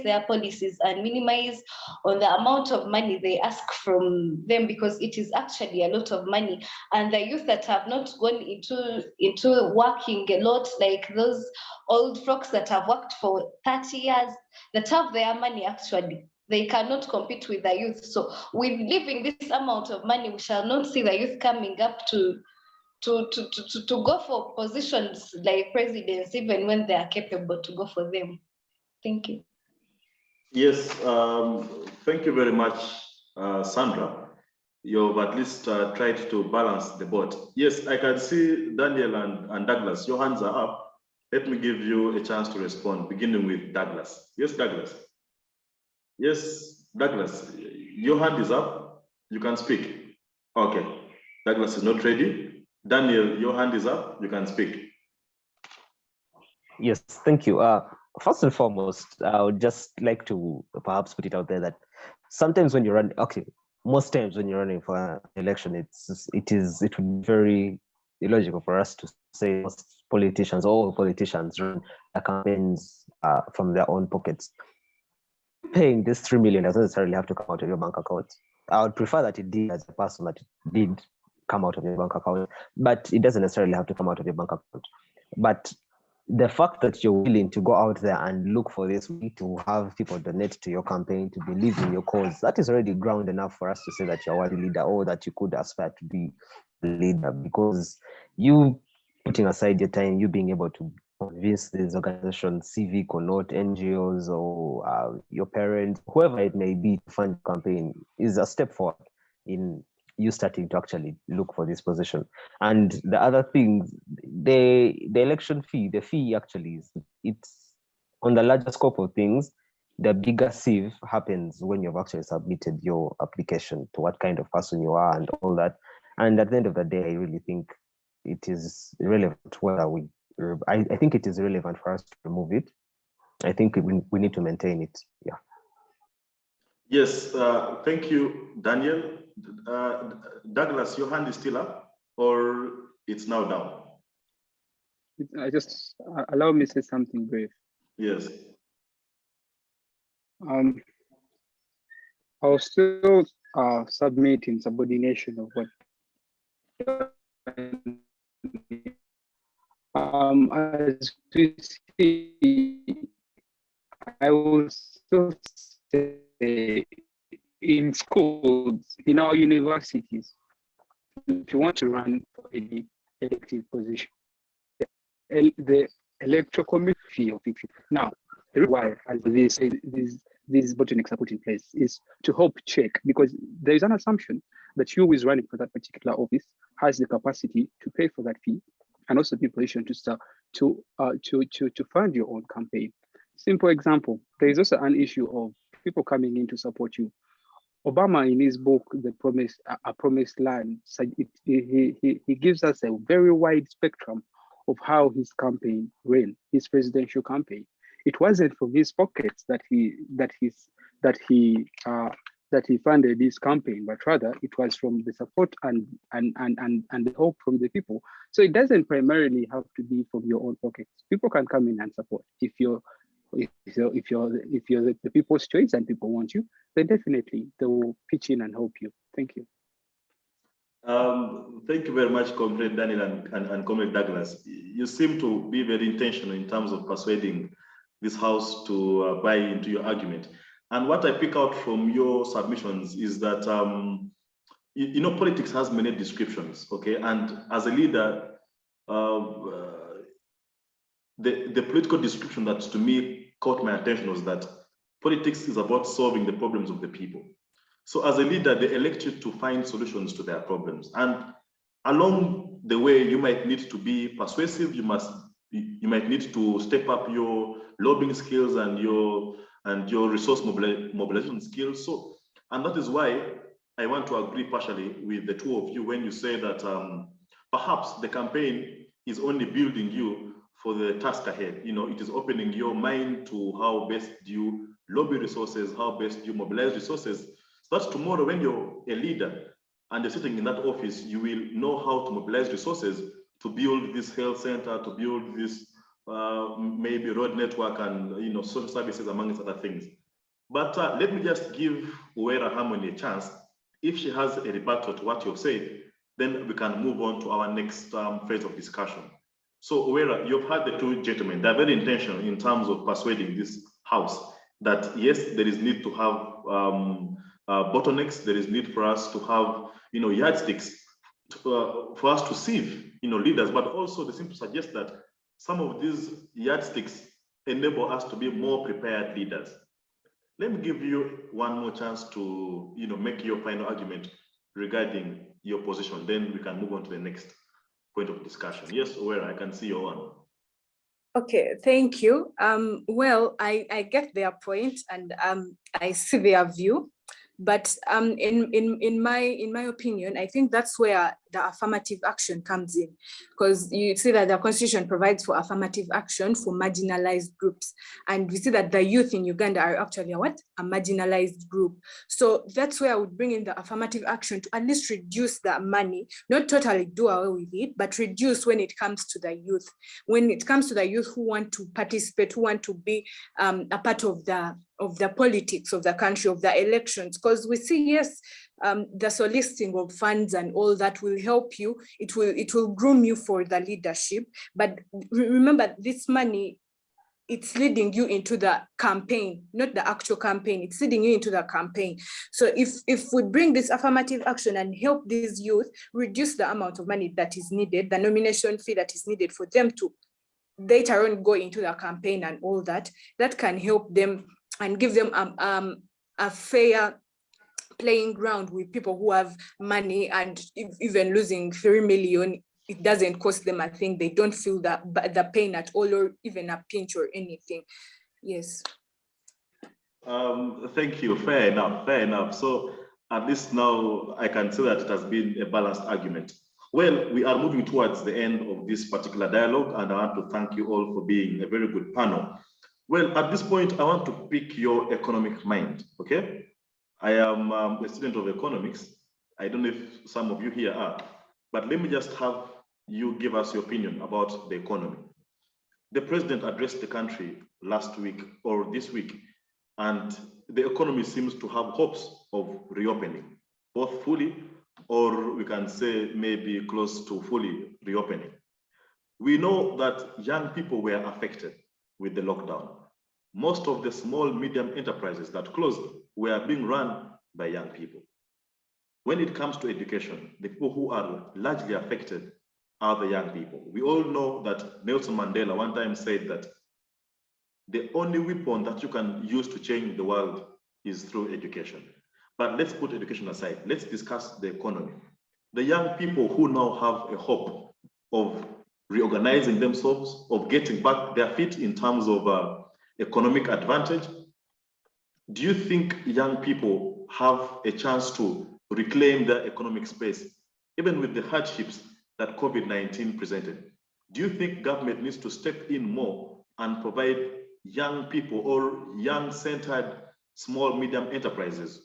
their policies and minimize on the amount of money they ask from them, because it is actually a lot of money. And the youth that have not gone into working a lot, like those old folks that have worked for 30 years, that have their money actually, they cannot compete with the youth. So with leaving this amount of money, we shall not see the youth coming up to go for positions like presidents, even when they are capable to go for them. Thank you. Yes, thank you very much, Sandrah. You've at least tried to balance the boat. Yes, I can see Daniel and Douglas, your hands are up. Let me give you a chance to respond, beginning with Douglas. Yes, Douglas. Yes, Douglas, your hand is up. You can speak. Okay, Douglas is not ready. Daniel, your hand is up. You can speak. Yes, thank you. First and foremost, I would just like to perhaps put it out there that sometimes when you run, most times when you're running for an election, it would be very illogical for us to say most politicians, all politicians run their campaigns from their own pockets. Paying this 3 million doesn't necessarily have to come out of your bank account. I would prefer that it did, as a person, that it did come out of your bank account, but it doesn't necessarily have to come out of your bank account. But the fact that you're willing to go out there and look for this, to have people donate to your campaign, to believe in your cause, that is already ground enough for us to say that you're a worthy leader, or that you could aspire to be a leader, because you putting aside your time, you being able to convince these organizations, civic or not, NGOs or your parents, whoever it may be, to fund the campaign is a step forward in you starting to actually look for this position. And the other thing, the election fee, the fee actually it's on the larger scope of things. The bigger sieve happens when you've actually submitted your application to what kind of person you are and all that. And at the end of the day, I really think it is relevant whether I think it is relevant for us to remove it. I think we need to maintain it. Yeah. Yes, thank you, Daniel. Douglas, your hand is still up, or it's now down? Just allow me to say something brief. Yes. I'll still submit in subordination of what as we see, I will still say in schools, in our universities, if you want to run for any elective position, the electoral committee fee of it. Now, the reason why these bottlenecks are put in place is to help check, because there is an assumption that who is running for that particular office has the capacity to pay for that fee, and also be positioned to fund your own campaign. Simple example: there is also an issue of people coming in to support you. Obama, in his book, The Promised Land, he gives us a very wide spectrum of how his campaign ran, his presidential campaign. It wasn't from his pockets that he that he funded his campaign, but rather it was from the support and the hope from the people. So it doesn't primarily have to be from your own pockets. People can come in and support. If you're the people's choice and people want you, then definitely they will pitch in and help you. Thank you. Thank you very much, Comrade Daniel and Comrade Douglas. You seem to be very intentional in terms of persuading this House to buy into your argument. And what I pick out from your submissions is that, you know, politics has many descriptions, okay? And as a leader, the political description that to me caught my attention was that politics is about solving the problems of the people. So as a leader, they elect you to find solutions to their problems. And along the way, you might need to be persuasive. You might need to step up your lobbying skills and your resource mobilization skills. So, and that is why I want to agree partially with the two of you when you say that perhaps the campaign is only building you for the task ahead. You know, it is opening your mind to how best do you lobby resources, how best do you mobilize resources. So that tomorrow when you're a leader and you're sitting in that office, you will know how to mobilize resources to build this health center, to build this maybe road network and, you know, social services amongst other things. But let me just give Uweera Harmony a chance. If she has a rebuttal to what you've said, then we can move on to our next phase of discussion. So Uweera, you've heard the two gentlemen. They're very intentional in terms of persuading this House that yes, there is need to have bottlenecks. There is need for us to have, you know, yardsticks for us to sieve, you know, leaders, but also they seem to suggest that some of these yardsticks enable us to be more prepared leaders. Let me give you one more chance to, you know, make your final argument regarding your position. Then we can move on to the next point of discussion. Yes, Uweera, I can see your one. Okay, thank you. Well, I get their point and I see their view. But in my opinion, I think that's where the affirmative action comes in, because you see that the Constitution provides for affirmative action for marginalized groups, and we see that the youth in Uganda are actually a marginalized group. So that's where I would bring in the affirmative action to at least reduce the money, not totally do away with it, but reduce when it comes to the youth. When it comes to the youth who want to participate, who want to be a part of the politics of the country, of the elections, because we see, yes, the soliciting of funds and all that will help you. It will groom you for the leadership. But remember, this money, it's leading you into the campaign, not the actual campaign. It's leading you into the campaign. So if we bring this affirmative action and help these youth reduce the amount of money that is needed, the nomination fee that is needed for them to later on go into the campaign and all that, that can help them and give them a fair playing ground with people who have money, and even losing 3 million, it doesn't cost them a thing. They don't feel the pain at all, or even a pinch or anything. Yes. Thank you. Fair enough. Fair enough. So at least now I can say that it has been a balanced argument. Well, we are moving towards the end of this particular dialogue, and I want to thank you all for being a very good panel. Well, at this point, I want to pick your economic mind, okay? I am a student of economics. I don't know if some of you here are, but let me just have you give us your opinion about the economy. The president addressed the country last week or this week, and the economy seems to have hopes of reopening, both fully, or we can say maybe close to fully reopening. We know that young people were affected with the lockdown. Most of the small, medium enterprises that closed were being run by young people. When it comes to education, the people who are largely affected are the young people. We all know that Nelson Mandela one time said that the only weapon that you can use to change the world is through education. But let's put education aside. Let's discuss the economy. The young people who now have a hope of reorganizing themselves, of getting back their feet in terms of economic advantage. Do you think young people have a chance to reclaim their economic space, even with the hardships that COVID-19 presented? Do you think government needs to step in more and provide young people or young-centered small, medium enterprises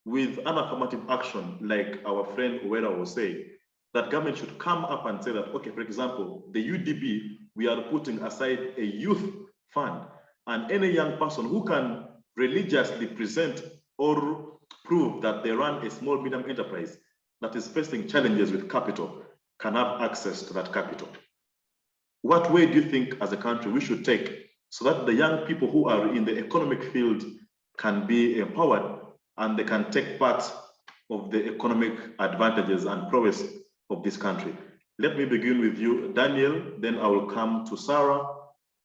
with an affirmative action, like our friend Uweera was saying, that government should come up and say that, okay, for example, the UDB, we are putting aside a youth fund, and any young person who can religiously present or prove that they run a small medium enterprise that is facing challenges with capital can have access to that capital. What way do you think as a country we should take so that the young people who are in the economic field can be empowered and they can take part of the economic advantages and prowess of this country? Let me begin with you, Daniel, then I will come to Sarah,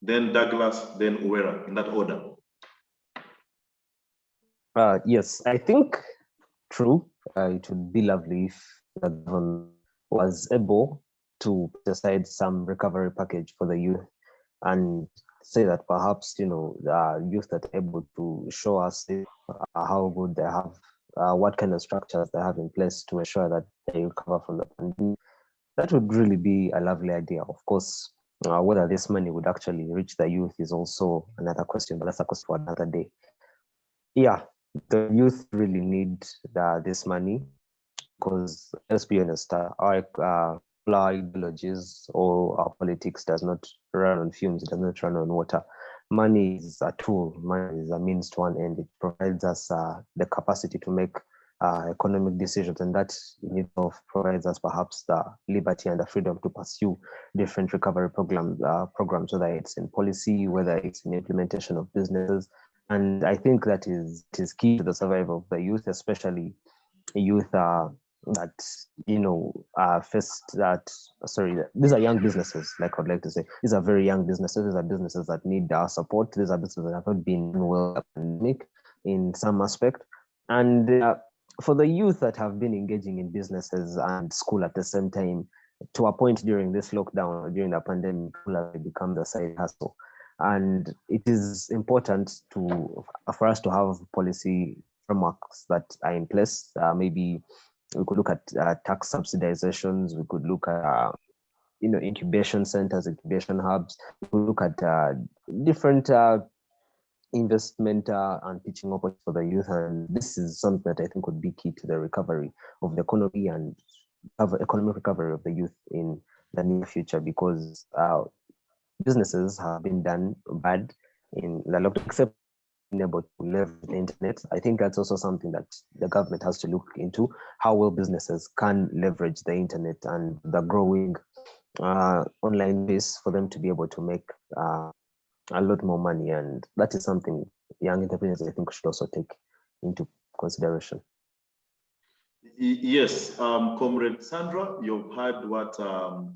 then Douglas, then Uweera, in that order. Yes, I think true. It would be lovely if the government was able to put aside some recovery package for the youth and say that perhaps, you know, the youth that are able to show us how good they have, what kind of structures they have in place to ensure that they recover from the pandemic. That would really be a lovely idea. Of course, whether this money would actually reach the youth is also another question, but that's a question for another day. Yeah, the youth really need this money because, let's be honest, our ideologies or our politics does not run on fumes, it does not run on water. Money is a tool, money is a means to an end. It provides us the capacity to make economic decisions, and that in itself provides us perhaps the liberty and the freedom to pursue different recovery programs, whether it's in policy, whether it's in implementation of businesses. And I think that is key to the survival of the youth, especially youth that, you know, these are young businesses, like I'd like to say. These are very young businesses. These are businesses that need our support. These are businesses that have not been well pandemic in some aspect. And for the youth that have been engaging in businesses and school at the same time, to a point during this lockdown or during the pandemic, school has become the side hustle. And it is important for us to have policy frameworks that are in place. Maybe we could look at tax subsidizations. We could look at incubation centers, incubation hubs. We could look at different investment and pitching opportunities for the youth. And this is something that I think would be key to the recovery of the economy and economic recovery of the youth in the near future, because businesses have been done bad in the lockdown, except being able to leverage the internet. I think that's also something that the government has to look into, how well businesses can leverage the internet and the growing online base for them to be able to make a lot more money. And that is something young entrepreneurs, I think, should also take into consideration. Yes, Comrade Sandrah, you've heard what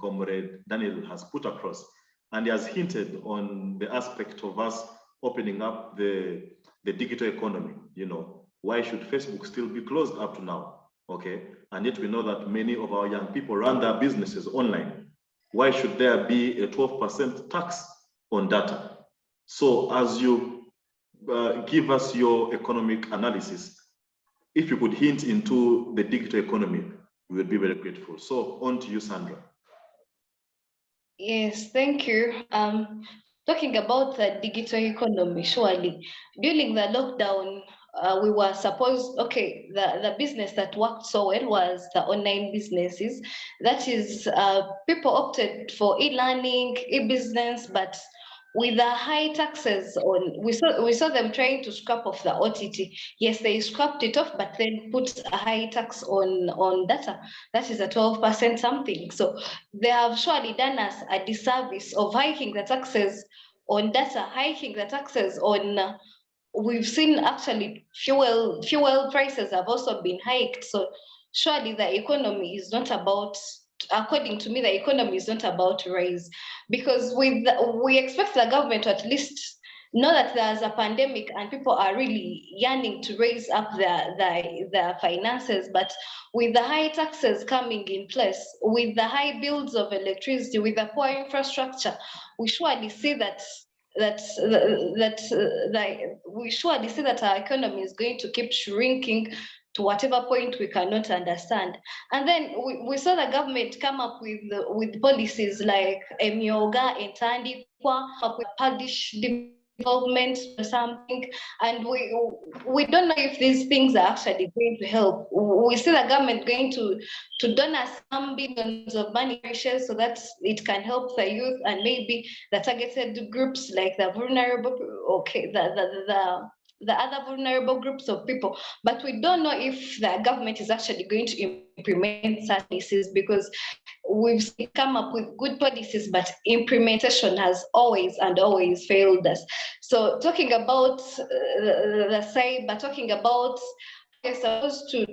Comrade Daniel has put across, and he has hinted on the aspect of us opening up the digital economy. You know, why should Facebook still be closed up to now? Okay, and yet we know that many of our young people run their businesses online. Why should there be a 12% tax on data? So as you give us your economic analysis, if you could hint into the digital economy, we would be very grateful. So on to you, Sandrah. Yes, thank you. Talking about the digital economy, surely during the lockdown, we were supposed, okay, the business that worked so well was the online businesses. That is, people opted for e-learning, e-business, but with the high taxes on, we saw them trying to scrap off the OTT. Yes, they scrapped it off, but then put a high tax on data. That is a 12% something. So they have surely done us a disservice of hiking the taxes on data, hiking the taxes on, we've seen actually fuel prices have also been hiked. So surely the economy is not about, according to me, the economy is not about raise, because we expect the government to at least know that there's a pandemic and people are really yearning to raise up their finances. But with the high taxes coming in place, with the high bills of electricity, with the poor infrastructure, we surely see that we surely see that our economy is going to keep shrinking to whatever point we cannot understand. And then we saw the government come up with policies like Emyoga and Tandikwa, publish involvement or something, and we don't know if these things are actually going to help. We see the government going to donate some billions of money so that it can help the youth and maybe the targeted groups like the vulnerable, okay, the other vulnerable groups of people, but we don't know if the government is actually going to implement such policies, because we've come up with good policies, but implementation has always failed us. So talking about the cyber, talking about supposed to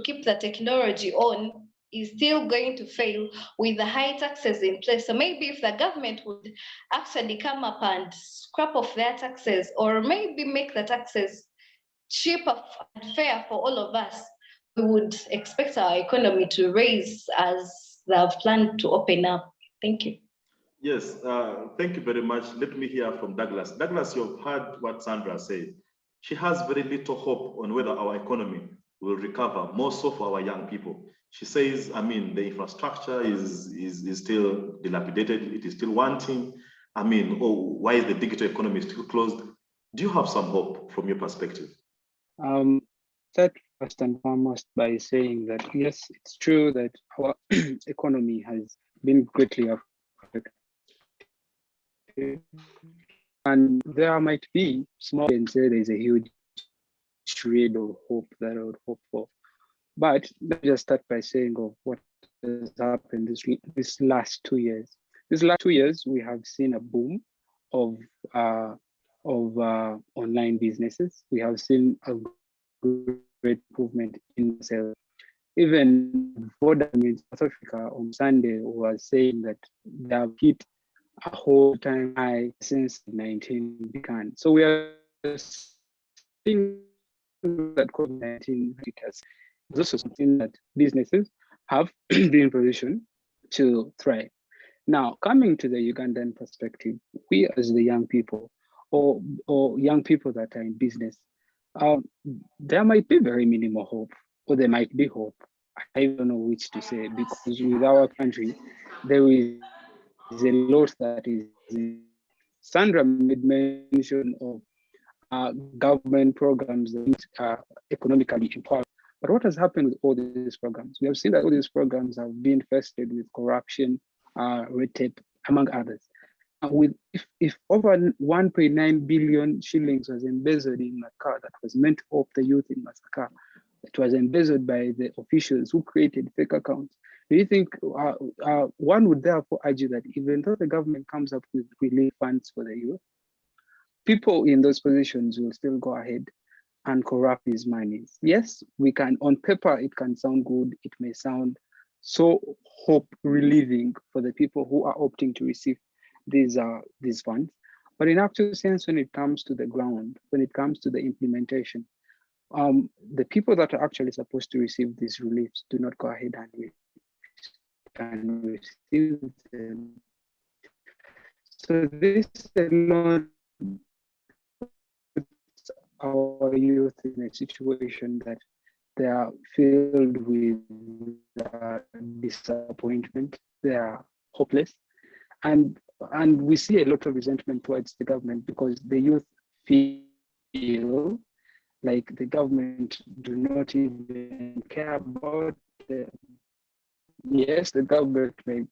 keep the technology on is still going to fail with the high taxes in place. So maybe if the government would actually come up and scrap off their taxes, or maybe make the taxes cheaper and fair for all of us, we would expect our economy to raise as they have planned to open up. Thank you. Yes, thank you very much. Let me hear from Douglas. Douglas, you've heard what Sandrah said. She has very little hope on whether our economy will recover, more so for our young people. She says, I mean, the infrastructure is still dilapidated, it is still wanting. I mean, oh, why is the digital economy still closed? Do you have some hope from your perspective? That first and foremost by saying that, yes, it's true that our economy has been greatly affected. And there might be small and say there's a huge shred of hope that I would hope for. But let's just start by saying what has happened this last 2 years. These last 2 years, we have seen a boom of online businesses. We have seen a great improvement in sales. Even Vodafone in South Africa on Sunday was saying that they have hit a whole time high since 19 began. So we are seeing that COVID-19 has also something that businesses have been positioned to thrive. Now, coming to the Ugandan perspective, we as the young people or young people that are in business, there might be very minimal hope, or there might be hope. I don't know which to say, because with our country, there is a lot that is. Sandrah made mention of government programs that are economically empowered. But what has happened with all these programs? We have seen that all these programs have been infested with corruption, red tape, among others. If over 1.9 billion shillings was embezzled in Masaka, that was meant to help the youth in Masaka, it was embezzled by the officials who created fake accounts. Do you think one would therefore argue that even though the government comes up with relief funds for the youth, people in those positions will still go ahead and corrupt these monies? Yes, we can, on paper, it can sound good. It may sound so hope relieving for the people who are opting to receive these funds. But in actual sense, when it comes to the ground, when it comes to the implementation, the people that are actually supposed to receive these reliefs do not go ahead and receive them. So this alone puts our youth in a situation that they are filled with disappointment, they are hopeless, and we see a lot of resentment towards the government because the youth feel like the government do not even care about them. Yes, the government may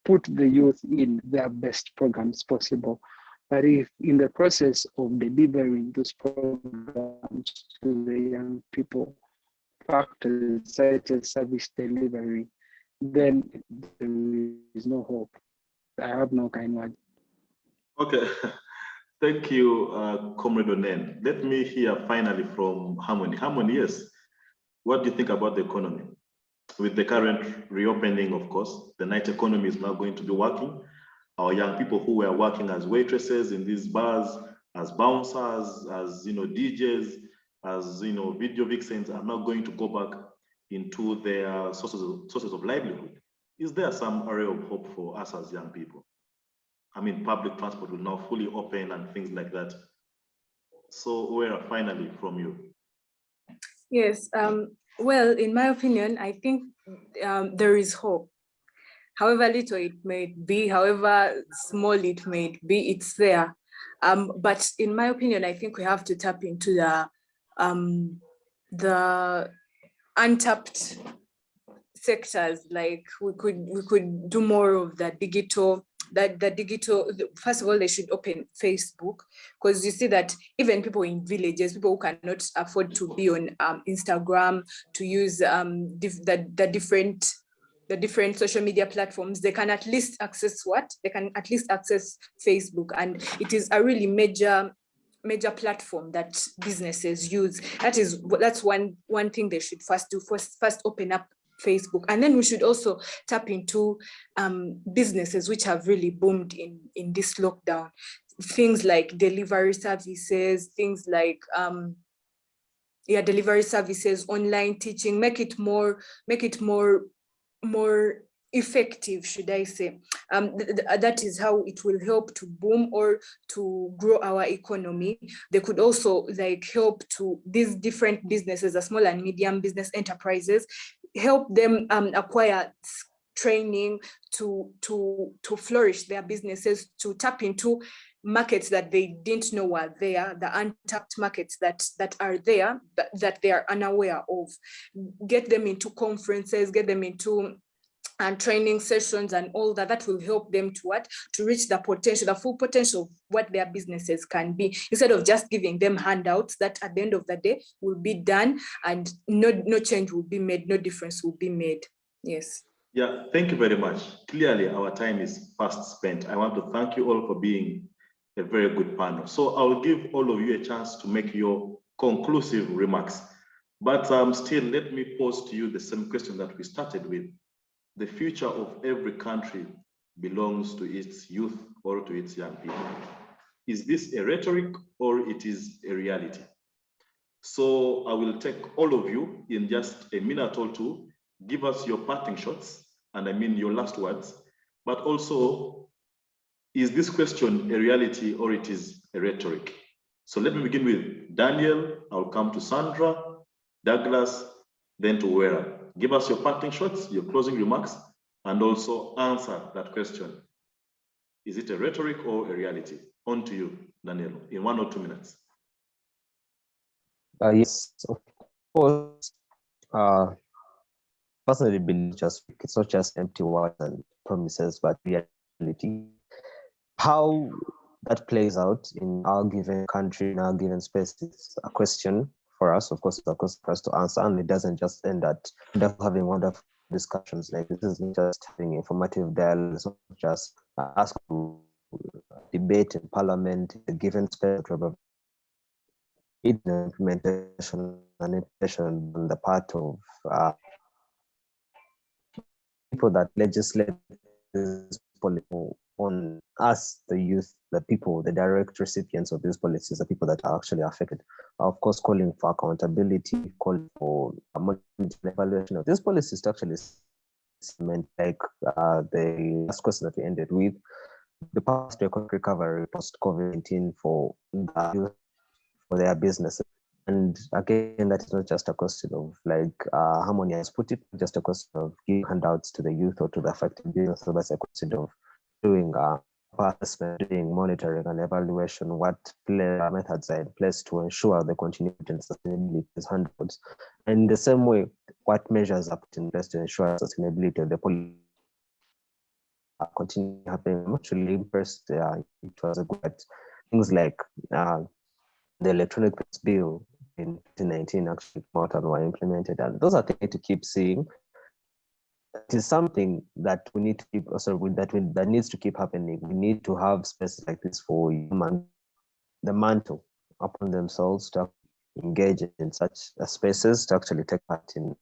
put the youth in their best programs possible, but if in the process of delivering those programs to the young people, factors such as service delivery, then there is no hope. I have no kind word. Okay, thank you, Comrade Onen. Let me hear finally from Harmony. Harmony, yes, what do you think about the economy? With the current reopening, of course, the night economy is now going to be working. Our young people who were working as waitresses in these bars, as bouncers, as DJs, as video vixens, are now going to go back into their sources of livelihood. Is there some area of hope for us as young people? I mean, public transport will now fully open and things like that. So, Uweera, finally from you. Yes. Well, in my opinion, I think there is hope. However little it may be, however small it may be, it's there. But in my opinion, I think we have to tap into the untapped sectors. Like we could do more of the digital. First of all, they should open Facebook, because you see that even people in villages, people who cannot afford to be on Instagram, to use the different social media platforms, they can at least access Facebook. And it is a really major platform that businesses use. That's one thing they should first do. First open up Facebook, and then we should also tap into businesses which have really boomed in this lockdown. Things like delivery services, delivery services, online teaching. Make it more effective, should I say. That is how it will help to boom or to grow our economy. They could also help to these different businesses, the small and medium business enterprises, help them acquire training to flourish their businesses, to tap into markets that they didn't know were there, the untapped markets that are there, that they are unaware of. Get them into conferences, get them into training sessions and all that will help them to reach the full potential of what their businesses can be, instead of just giving them handouts that at the end of the day will be done and no change will be made, no difference will be made. Yes. Yeah, thank you very much. Clearly, our time is fast spent. I want to thank you all for being a very good panel. So I'll give all of you a chance to make your conclusive remarks. But still, let me pose to you the same question that we started with. The future of every country belongs to its youth or to its young people. Is this a rhetoric or it is a reality? So I will take all of you in just a minute or two, give us your parting shots, and I mean your last words, but also, is this question a reality or it is a rhetoric? So let me begin with Daniel. I'll come to Sandrah, Douglas, then to Uweera. Give us your parting shots, your closing remarks, and also answer that question. Is it a rhetoric or a reality? On to you, Daniel, in 1 or 2 minutes. Yes, of course. Personally, believe it's not just empty words and promises, but reality. How that plays out in our given country, in our given space, is a question for us. Of course, it's a question for us to answer, and it doesn't just end at having wonderful discussions. Like, this isn't just having informative dialogue. It's not just ask to debate in parliament, in a given space, implementation on the part of people that legislate this policy on us, the youth, the people, the direct recipients of these policies, the people that are actually affected. Of course, calling for accountability, calling for a evaluation of these policies to actually cement, like the last question that we ended with, the path to economic recovery post-COVID-19 for the youth, for their businesses. And again, that is not just a question of, like Harmony has put it, just a question of giving handouts to the youth or to the affected business. So that's a question of doing assessment, doing monitoring and evaluation, what methods are in place to ensure the continuity and sustainability of these handouts. And in the same way, what measures are put in place to ensure sustainability of the policy continue happening. I'm actually impressed. It was a good things like the electronic bill in 2019 actually came out and were implemented, and those are things to keep seeing. It is something that we need to keep, that needs to keep happening. We need to have spaces like this for the mantle upon themselves to engage in such spaces, to actually take part in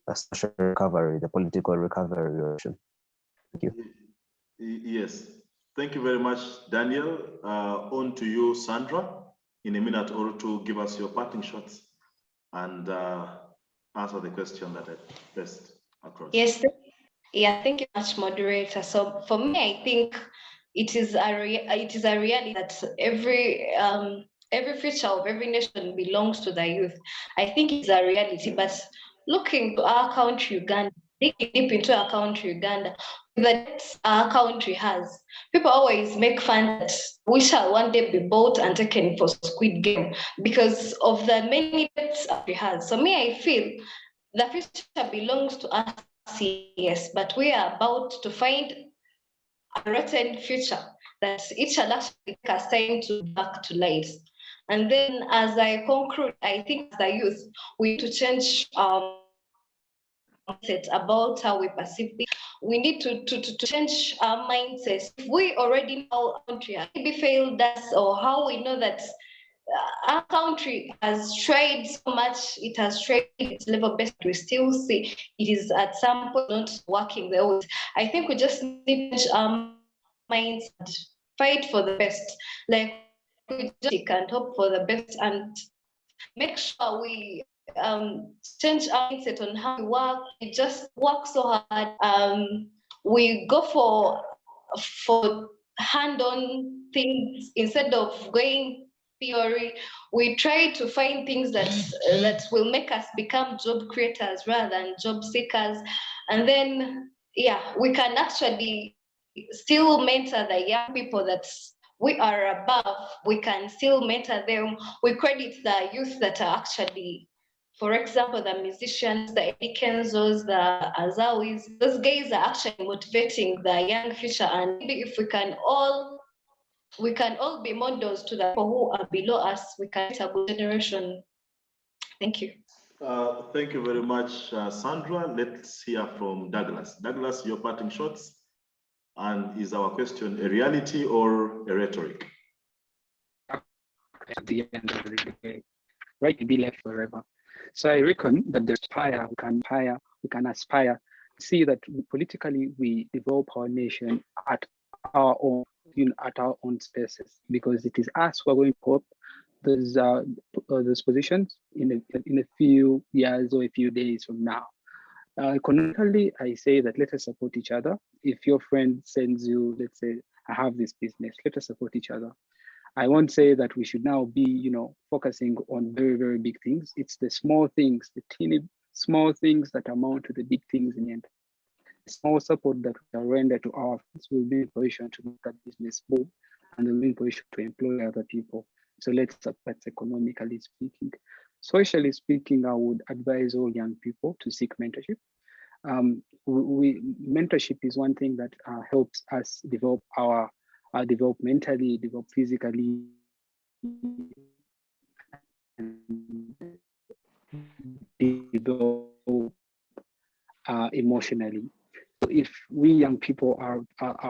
a social recovery, the political recovery. Thank you. Yes, thank you very much, Daniel. On to you, Sandrah, in a minute or two. Give us your parting shots and answer the question that I placed across. Yes, thank you much, moderator. So for me, I think it is a reality that every future of every nation belongs to the youth. I think it's a reality, but looking to our country, Uganda, digging deep into our country, Uganda, that our country has. People always make fun that we shall one day be bought and taken for Squid Game because of the many debts we has. So me, I feel the future belongs to us, yes, but we are about to find a written future that it shall actually take us time to back to life. And then as I conclude, I think as a youth, we need to change mindset about how we perceive things. We need to change our mindsets. If we already know our country maybe failed us, or how we know that our country has tried so much, it has tried its level best, we still see it is at some point not working the way. I think we just need to change our minds and fight for the best. Like we just can hope for the best and make sure we change our mindset on how we work. We just work so hard. We go for hand-on things instead of going theory. We try to find things that will make us become job creators rather than job seekers. And then, yeah, we can actually still mentor the young people that we are above. We can still mentor them. We credit the youth that are actually, for example, the musicians, the Ekenzos, the Azawis. Those guys are actually motivating the young future. And maybe if we can all be models to the people who are below us, we can get a good generation. Thank you. Thank you very much, Sandrah. Let's hear from Douglas. Douglas, your parting shots. And is our question a reality or a rhetoric? At the end of the day, right to be left forever. So I reckon that we can aspire, see that politically we develop our nation at our own, at our own spaces, because it is us who are going to hope those positions in a few years or a few days from now. Economically, I say that let us support each other. If your friend sends you, let's say, I have this business, let us support each other. I won't say that we should now be, focusing on very, very big things. It's the small things, the teeny small things that amount to the big things in the end. The small support that we render to our friends will be in position to make that business boom, and will be in position to employ other people. So let's support economically speaking. Socially speaking, I would advise all young people to seek mentorship. Mentorship is one thing that helps us develop develop mentally, develop physically, and develop emotionally. So if we young people are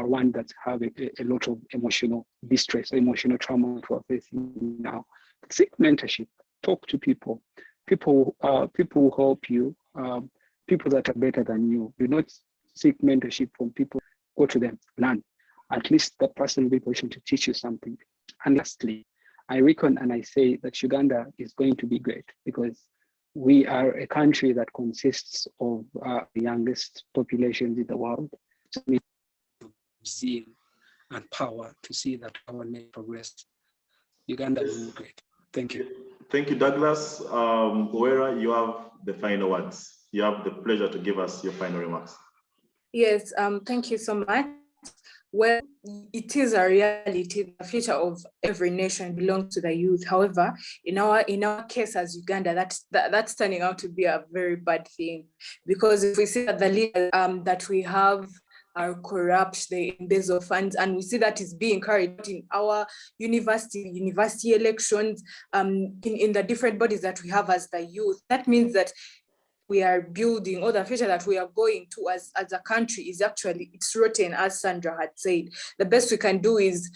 one that have a lot of emotional distress, emotional trauma to are facing now, seek mentorship. Talk to people. People will help you. People that are better than you. Do not seek mentorship from people. Go to them, learn. At least that person will be in position to teach you something. And lastly, I reckon and I say that Uganda is going to be great because we are a country that consists of the youngest populations in the world. So we need zeal and power to see that our nation progress. Uganda will be great. Thank you. Thank you, Douglas. Uweera, you have the final words. You have the pleasure to give us your final remarks. Yes, thank you so much. Well, it is a reality. The future of every nation belongs to the youth. However, in our case as Uganda, that's turning out to be a very bad thing, because if we see that the leaders that we have are corrupt, they embezzle funds, and we see that is being carried out in our university elections, in the different bodies that we have as the youth. That means that we are building, or the future that we are going to as a country is actually, it's rotten, as Sandrah had said. The best we can do is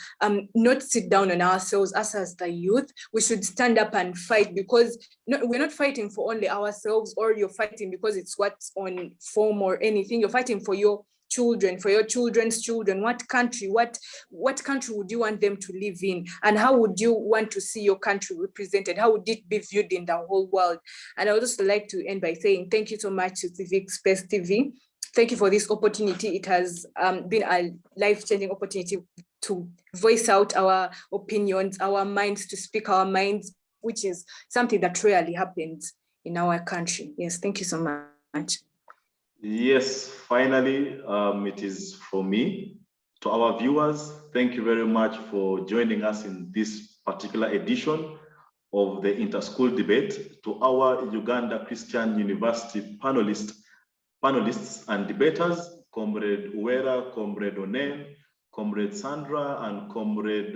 not sit down on ourselves. Us as the youth, we should stand up and fight, because we're not fighting for only ourselves, or you're fighting because it's what's on form or anything. You're fighting for your children, for your children's children. What country would you want them to live in? And how would you want to see your country represented? How would it be viewed in the whole world? And I would just like to end by saying thank you so much to Civic Space TV. Thank you for this opportunity. It has been a life-changing opportunity to voice out our opinions, our minds, to speak our minds, which is something that rarely happens in our country. Yes, thank you so much. Yes, finally, it is for me. To our viewers, thank you very much for joining us in this particular edition of the Interschool Debate. To our Uganda Christian University panelists and debaters, Comrade Uweera, Comrade Onen, Comrade Sandrah, and Comrade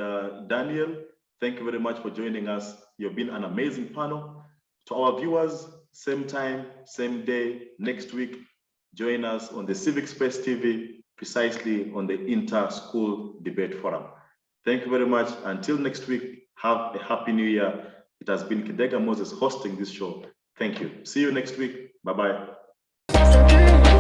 Daniel, thank you very much for joining us. You've been an amazing panel. To our viewers, same time, same day, next week, join us on the Civic Space TV, precisely on the Inter-School Debate Forum. Thank you very much. Until next week, have a happy new year. It has been Kidega Moses hosting this show. Thank you. See you next week. Bye-bye.